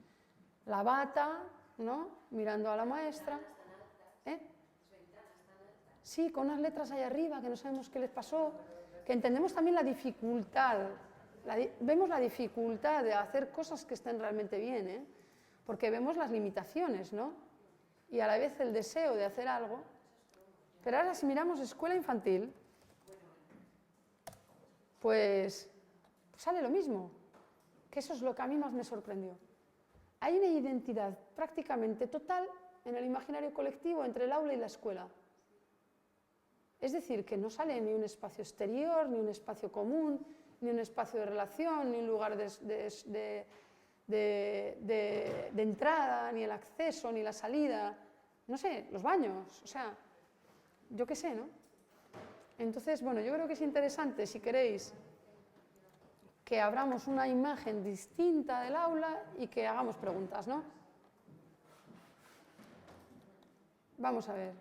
La bata, ¿no? Mirando a la maestra. Sí, con unas letras ahí arriba que no sabemos qué les pasó. Que entendemos también la dificultad. Vemos la dificultad de hacer cosas que estén realmente bien, ¿eh? Porque vemos las limitaciones, ¿no? Y a la vez el deseo de hacer algo. Pero ahora si miramos escuela infantil, pues sale lo mismo, que eso es lo que a mí más me sorprendió. Hay una identidad prácticamente total en el imaginario colectivo entre el aula y la escuela. Es decir, que no sale ni un espacio exterior, ni un espacio común, ni un espacio de relación, ni un lugar de entrada, ni el acceso, ni la salida, no sé, los baños, o sea, yo qué sé, ¿no? Entonces, bueno, yo creo que es interesante, si queréis, que abramos una imagen distinta del aula y que hagamos preguntas, ¿no? Vamos a ver.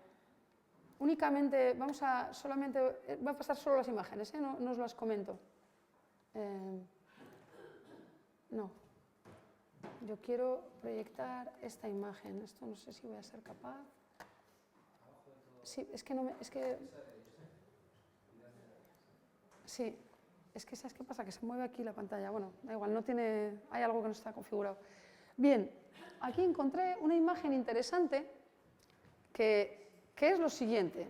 Únicamente, voy a pasar solo las imágenes, ¿eh? No os las comento. No. Yo quiero proyectar esta imagen. Esto no sé si voy a ser capaz. Sí, es que no me... Sí, es que ¿sabes qué pasa? Que se mueve aquí la pantalla. Bueno, da igual, no tiene... Hay algo que no está configurado. Bien, aquí encontré una imagen interesante que es lo siguiente.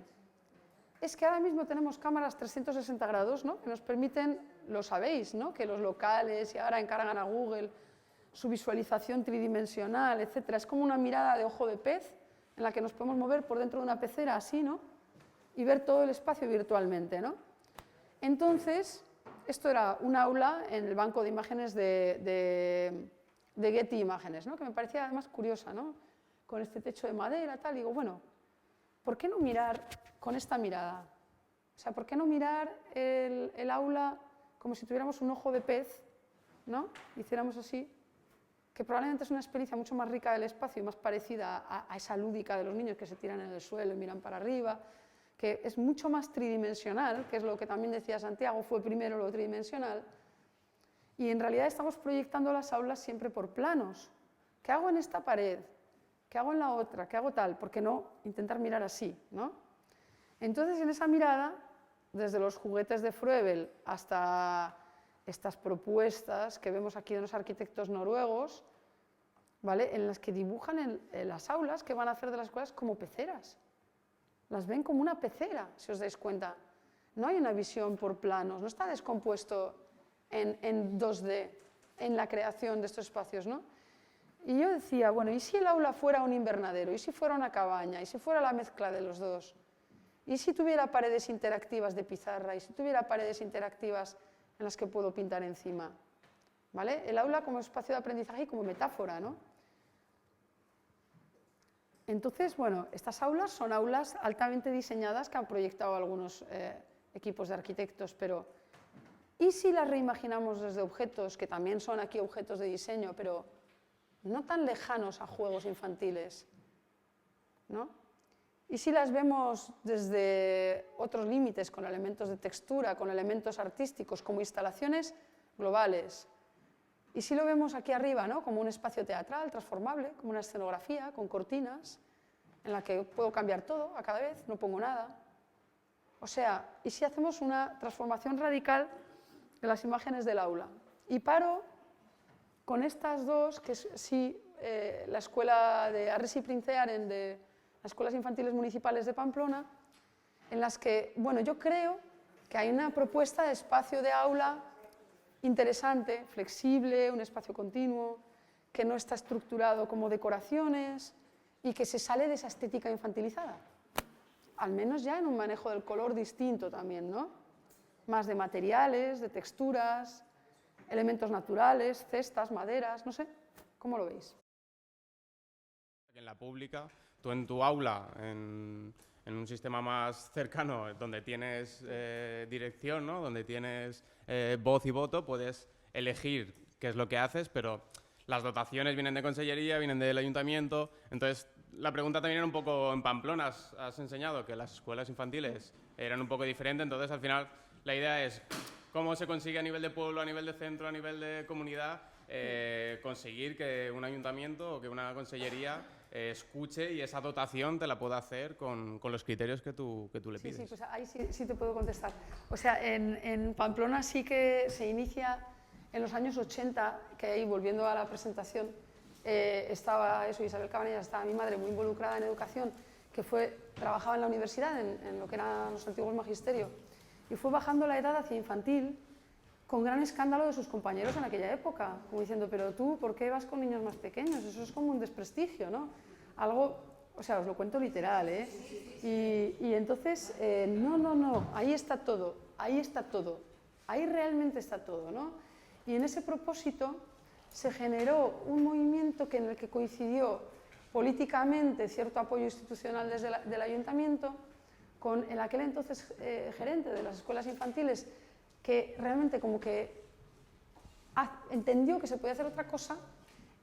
Es que ahora mismo tenemos cámaras 360 grados, ¿no? Que nos permiten, lo sabéis, ¿no? Que los locales y ahora encargan a Google su visualización tridimensional, etc. Es como una mirada de ojo de pez en la que nos podemos mover por dentro de una pecera así, ¿no? Y ver todo el espacio virtualmente, ¿no? Entonces, esto era un aula en el banco de imágenes de Getty Imágenes, ¿no? Que me parecía además curiosa, ¿no? Con este techo de madera, tal, y digo, bueno, ¿por qué no mirar con esta mirada? O sea, ¿por qué no mirar el aula como si tuviéramos un ojo de pez, ¿no? Hiciéramos así, que probablemente es una experiencia mucho más rica del espacio y más parecida a esa lúdica de los niños que se tiran en el suelo y miran para arriba, que es mucho más tridimensional, que es lo que también decía Santiago, fue primero lo tridimensional, y en realidad estamos proyectando las aulas siempre por planos. ¿Qué hago en esta pared? ¿Qué hago en la otra? ¿Qué hago tal? ¿Por qué no intentar mirar así, ¿no? Entonces, en esa mirada, desde los juguetes de Froebel hasta estas propuestas que vemos aquí de los arquitectos noruegos, ¿vale? En las que dibujan en las aulas que van a hacer de las escuelas como peceras. Las ven como una pecera, si os dais cuenta. No hay una visión por planos, no está descompuesto en 2D, en la creación de estos espacios, ¿no? Y yo decía, bueno, ¿y si el aula fuera un invernadero? ¿Y si fuera una cabaña? ¿Y si fuera la mezcla de los dos? ¿Y si tuviera paredes interactivas de pizarra? ¿Y si tuviera paredes interactivas en las que puedo pintar encima? ¿Vale? El aula como espacio de aprendizaje y como metáfora, ¿no? Entonces, bueno, estas aulas son aulas altamente diseñadas que han proyectado algunos equipos de arquitectos, pero ¿y si las reimaginamos desde objetos, que también son aquí objetos de diseño, pero no tan lejanos a juegos infantiles, ¿no? ¿Y si las vemos desde otros límites, con elementos de textura, con elementos artísticos, como instalaciones globales? ¿Y si lo vemos aquí arriba, ¿no? Como un espacio teatral transformable, como una escenografía con cortinas, en la que puedo cambiar todo a cada vez, no pongo nada? O sea, ¿y si hacemos una transformación radical de las imágenes del aula? Y paro con estas dos, que es sí, la escuela de Arresi Printzearen, de las escuelas infantiles municipales de Pamplona, en las que, bueno, yo creo que hay una propuesta de espacio de aula interesante, flexible, un espacio continuo, que no está estructurado como decoraciones y que se sale de esa estética infantilizada. Al menos ya en un manejo del color distinto también, ¿no? Más de materiales, de texturas, elementos naturales, cestas, maderas, no sé, ¿cómo lo veis? En la pública, tú en tu aula, en un sistema más cercano, donde tienes dirección, ¿no? Donde tienes voz y voto, puedes elegir qué es lo que haces, pero las dotaciones vienen de consellería, vienen del ayuntamiento. Entonces, la pregunta también era un poco, en Pamplona has enseñado que las escuelas infantiles eran un poco diferentes, entonces al final la idea es cómo se consigue a nivel de pueblo, a nivel de centro, a nivel de comunidad, conseguir que un ayuntamiento o que una consellería escuche y esa dotación te la pueda hacer con los criterios que tú le pides. Sí, pues ahí sí te puedo contestar. O sea, en Pamplona sí que se inicia en los años 80, que ahí, volviendo a la presentación, estaba eso, Isabel Cabanellas, estaba mi madre muy involucrada en educación, que trabajaba en la universidad, en lo que eran los antiguos magisterios, y fue bajando la edad hacia infantil, con gran escándalo de sus compañeros en aquella época, como diciendo, pero tú, ¿por qué vas con niños más pequeños? Eso es como un desprestigio, ¿no? Algo, o sea, os lo cuento literal, ¿eh? Y entonces, no, ahí está todo, ahí realmente está todo, ¿no? Y en ese propósito se generó un movimiento en el que coincidió políticamente cierto apoyo institucional desde del ayuntamiento con el aquel entonces gerente de las escuelas infantiles, que realmente como que entendió que se podía hacer otra cosa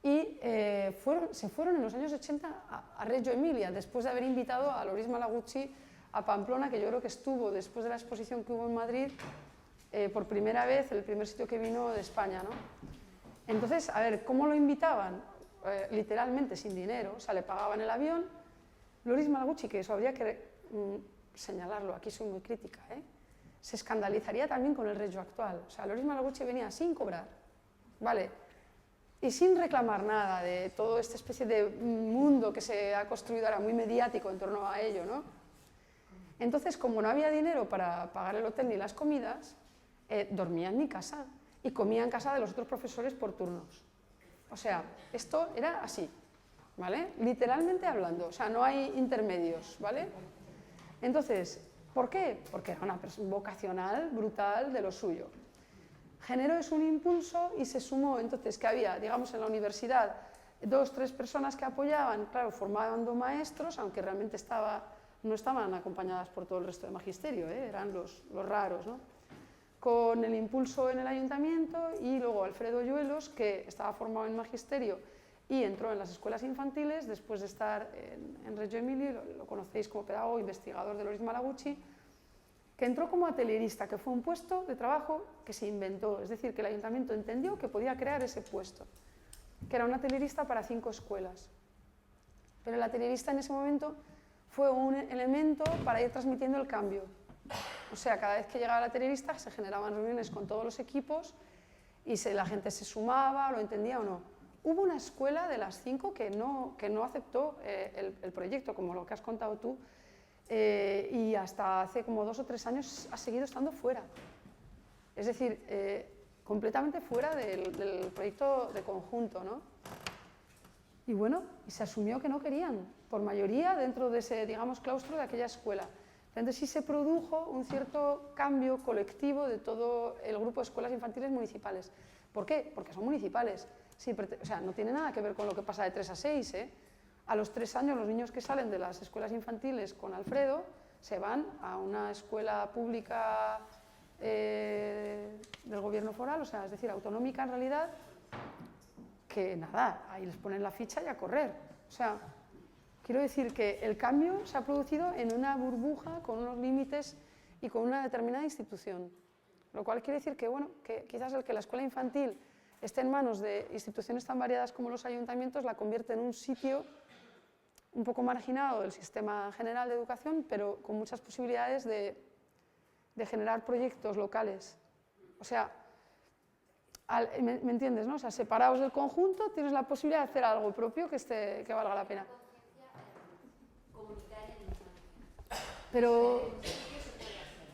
y se fueron en los años 80 a Reggio Emilia, después de haber invitado a Loris Malagucci a Pamplona, que yo creo que estuvo después de la exposición que hubo en Madrid por primera vez, el primer sitio que vino de España, ¿no? Entonces, a ver, ¿cómo lo invitaban? Literalmente sin dinero, o sea, le pagaban el avión. Loris Malagucci, que eso habría que señalarlo, aquí soy muy crítica, se escandalizaría también con el Reggio actual. O sea, Loris Malagucci venía sin cobrar, ¿vale? Y sin reclamar nada de toda esta especie de mundo que se ha construido ahora muy mediático en torno a ello, ¿no? Entonces, como no había dinero para pagar el hotel ni las comidas, dormía en mi casa y comía en casa de los otros profesores por turnos. O sea, esto era así, ¿vale? Literalmente hablando, o sea, no hay intermedios, ¿vale? Entonces, ¿por qué? Porque era una persona vocacional, brutal, de lo suyo. Generó eso un impulso y se sumó, entonces, que había, digamos, en la universidad, 2 o 3 personas que apoyaban, claro, formando maestros, aunque realmente no estaban acompañadas por todo el resto de magisterio, eran los raros, ¿no? Con el impulso en el ayuntamiento y luego Alfredo Yuelos, que estaba formado en magisterio y entró en las escuelas infantiles después de estar en Reggio Emilia, lo conocéis como pedagogo, investigador de Loris Malaguchi, que entró como atelierista, que fue un puesto de trabajo que se inventó, es decir, que el ayuntamiento entendió que podía crear ese puesto, que era un atelierista para 5 escuelas. Pero el atelierista en ese momento fue un elemento para ir transmitiendo el cambio. O sea, cada vez que llegaba el atelierista se generaban reuniones con todos los equipos y la gente se sumaba, lo entendía o no. Hubo una escuela de las 5 que no aceptó el proyecto, como lo que has contado tú, y hasta hace como 2 o 3 años ha seguido estando fuera. Es decir, completamente fuera del proyecto de conjunto, ¿no? Y bueno, y se asumió que no querían, por mayoría, dentro de ese, digamos, claustro de aquella escuela. Entonces sí se produjo un cierto cambio colectivo de todo el grupo de escuelas infantiles municipales. ¿Por qué? Porque son municipales. Sí, o sea, no tiene nada que ver con lo que pasa de 3 a 6, ¿eh? A los 3 años los niños que salen de las escuelas infantiles con Alfredo se van a una escuela pública del gobierno foral, o sea, es decir, autonómica en realidad, que nada, ahí les ponen la ficha y a correr. O sea, quiero decir que el cambio se ha producido en una burbuja con unos límites y con una determinada institución. Lo cual quiere decir que, bueno, que quizás el que la escuela infantil esté en manos de instituciones tan variadas como los ayuntamientos la convierte en un sitio un poco marginado del sistema general de educación, pero con muchas posibilidades de generar proyectos locales. O sea, ¿me entiendes, no? O sea, separados del conjunto tienes la posibilidad de hacer algo propio que valga la pena. Pero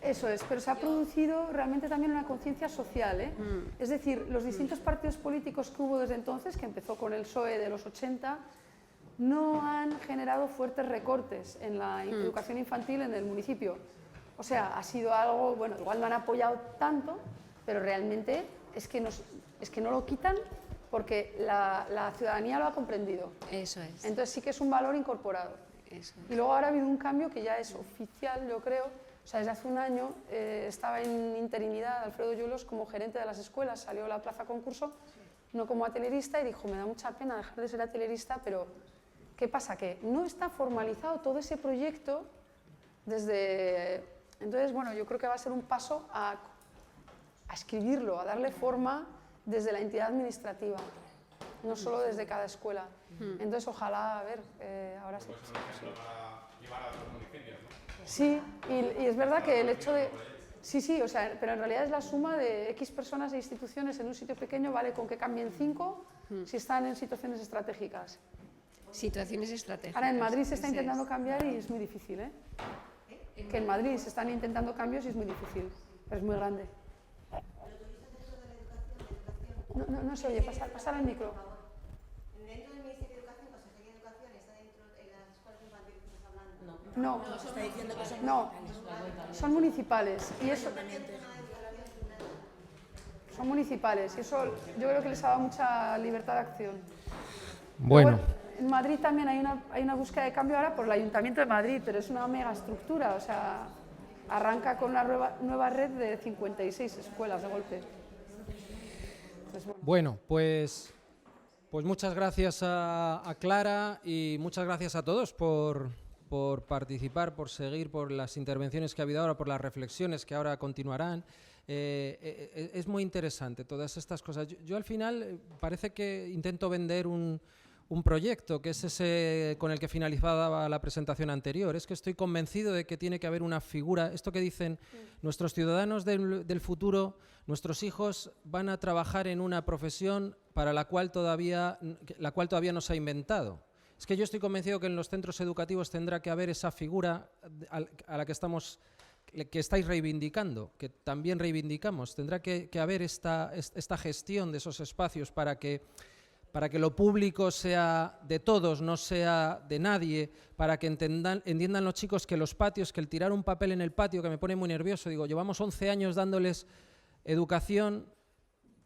eso es, pero se ha producido realmente también una conciencia social, ¿eh? Es decir, los distintos partidos políticos que hubo desde entonces, que empezó con el PSOE de los 80, no han generado fuertes recortes en la educación infantil en el municipio. O sea, ha sido algo, bueno, igual no han apoyado tanto, pero realmente es que no lo quitan porque la ciudadanía lo ha comprendido. Eso es. Entonces sí que es un valor incorporado. Eso es. Y luego ahora ha habido un cambio que ya es oficial, yo creo. O sea, desde hace un año estaba en interinidad Alfredo Yulos como gerente de las escuelas, salió a la plaza concurso, no como atelierista, y dijo, me da mucha pena dejar de ser atelierista, pero ¿qué pasa? Que no está formalizado todo ese proyecto desde... Entonces, bueno, yo creo que va a ser un paso a escribirlo, a darle forma desde la entidad administrativa, no solo desde cada escuela. Entonces, ojalá, a ver, ahora sí. Sí, y es verdad que el hecho de... Sí, o sea, pero en realidad es la suma de X personas e instituciones en un sitio pequeño, vale con que cambien 5 si están en situaciones estratégicas. Situaciones estratégicas. Ahora en Madrid se está intentando cambiar y es muy difícil, ¿eh? Que en Madrid se están intentando cambios y es muy difícil, pero es muy grande. No se oye, pasar al micro. ¿Dentro del Ministerio de Educación, Consejería de Educación, está dentro de las escuelas infantiles que estás hablando? No, se está diciendo que son municipales. Y eso, son municipales y eso yo creo que les ha dado mucha libertad de acción. Bueno. Luego, en Madrid también hay una búsqueda de cambio ahora por el Ayuntamiento de Madrid, pero es una mega estructura, o sea, arranca con una nueva red de 56 escuelas de golpe. Entonces, bueno, pues muchas gracias a Clara y muchas gracias a todos por participar, por seguir, por las intervenciones que ha habido ahora, por las reflexiones que ahora continuarán. Es muy interesante todas estas cosas. Yo al final parece que intento vender un proyecto, que es ese con el que finalizaba la presentación anterior. Es que estoy convencido de que tiene que haber una figura, esto que dicen nuestros ciudadanos del futuro, nuestros hijos van a trabajar en una profesión para la cual todavía no se ha inventado. Es que yo estoy convencido que en los centros educativos tendrá que haber esa figura a la que estáis reivindicando, que también reivindicamos. Tendrá que haber esta gestión de esos espacios para que lo público sea de todos, no sea de nadie, para que entiendan los chicos que los patios, que el tirar un papel en el patio, que me pone muy nervioso, digo, llevamos 11 años dándoles educación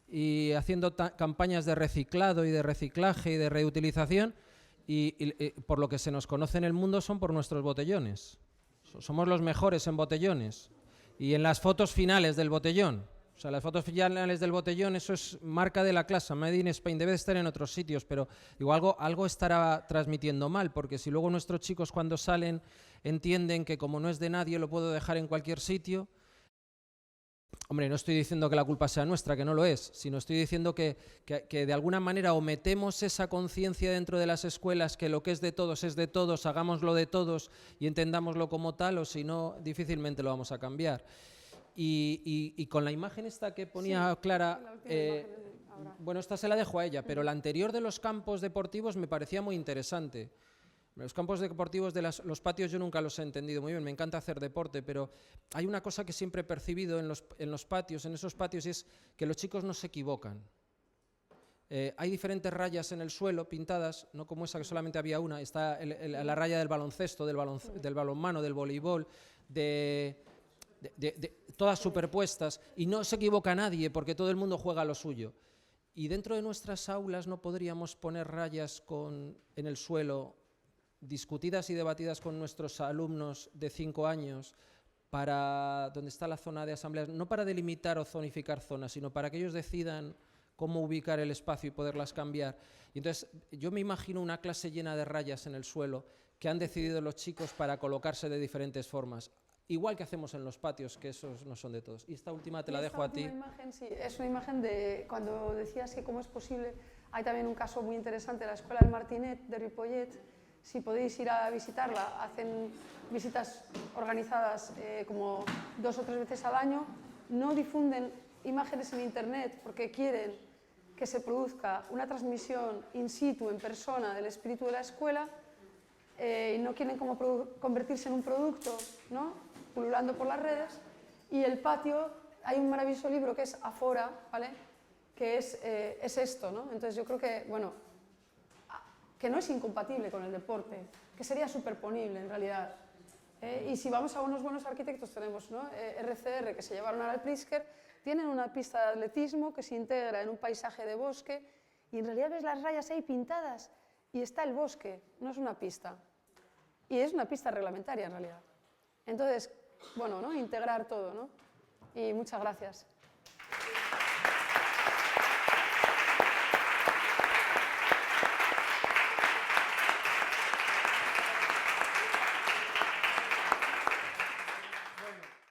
y haciendo campañas de reciclado y de reciclaje y de reutilización, y por lo que se nos conoce en el mundo son por nuestros botellones. Somos los mejores en botellones y en las fotos finales del botellón. O sea, las fotos finales del botellón, eso es marca de la clase, Made in Spain, debe de estar en otros sitios, pero digo, algo estará transmitiendo mal, porque si luego nuestros chicos cuando salen entienden que como no es de nadie lo puedo dejar en cualquier sitio. Hombre, no estoy diciendo que la culpa sea nuestra, que no lo es, sino estoy diciendo que de alguna manera o metemos esa conciencia dentro de las escuelas que lo que es de todos, hagámoslo de todos y entendámoslo como tal, o si no, difícilmente lo vamos a cambiar. Y con la imagen esta que ponía Clara, bueno, esta se la dejo a ella, pero la anterior de los campos deportivos me parecía muy interesante. Los campos deportivos de los patios yo nunca los he entendido muy bien, me encanta hacer deporte, pero hay una cosa que siempre he percibido en los patios, en esos patios, y es que los chicos no se equivocan. Hay diferentes rayas en el suelo pintadas, no como esa que solamente había una, está la raya del baloncesto, del balonmano, del voleibol, todas superpuestas, y no se equivoca nadie porque todo el mundo juega lo suyo. Y dentro de nuestras aulas no podríamos poner rayas en el suelo discutidas y debatidas con nuestros alumnos de 5 años para donde está la zona de asambleas, no para delimitar o zonificar zonas, sino para que ellos decidan cómo ubicar el espacio y poderlas cambiar. Y entonces yo me imagino una clase llena de rayas en el suelo que han decidido los chicos para colocarse de diferentes formas, igual que hacemos en los patios, que esos no son de todos. Y esta última te la dejo a ti. Imagen, sí, es una imagen de cuando decías que cómo es posible. Hay también un caso muy interesante, la Escuela del Martinet de Ripollet. Si podéis ir a visitarla, hacen visitas organizadas como 2 o 3 veces al año. No difunden imágenes en internet porque quieren que se produzca una transmisión in situ, en persona, del espíritu de la escuela, y no quieren como convertirse en un producto, ¿no?, pululando por las redes. Y el patio, hay un maravilloso libro que es Afora, ¿vale?, que es esto, ¿no? Entonces yo creo que, bueno, que no es incompatible con el deporte, que sería superponible en realidad. Y si vamos a unos buenos arquitectos, tenemos, ¿no?, RCR, que se llevaron al Pritzker, tienen una pista de atletismo que se integra en un paisaje de bosque y en realidad ves las rayas ahí pintadas y está el bosque, no es una pista. Y es una pista reglamentaria en realidad. Entonces, bueno, ¿no?, integrar todo, ¿no? Y muchas gracias.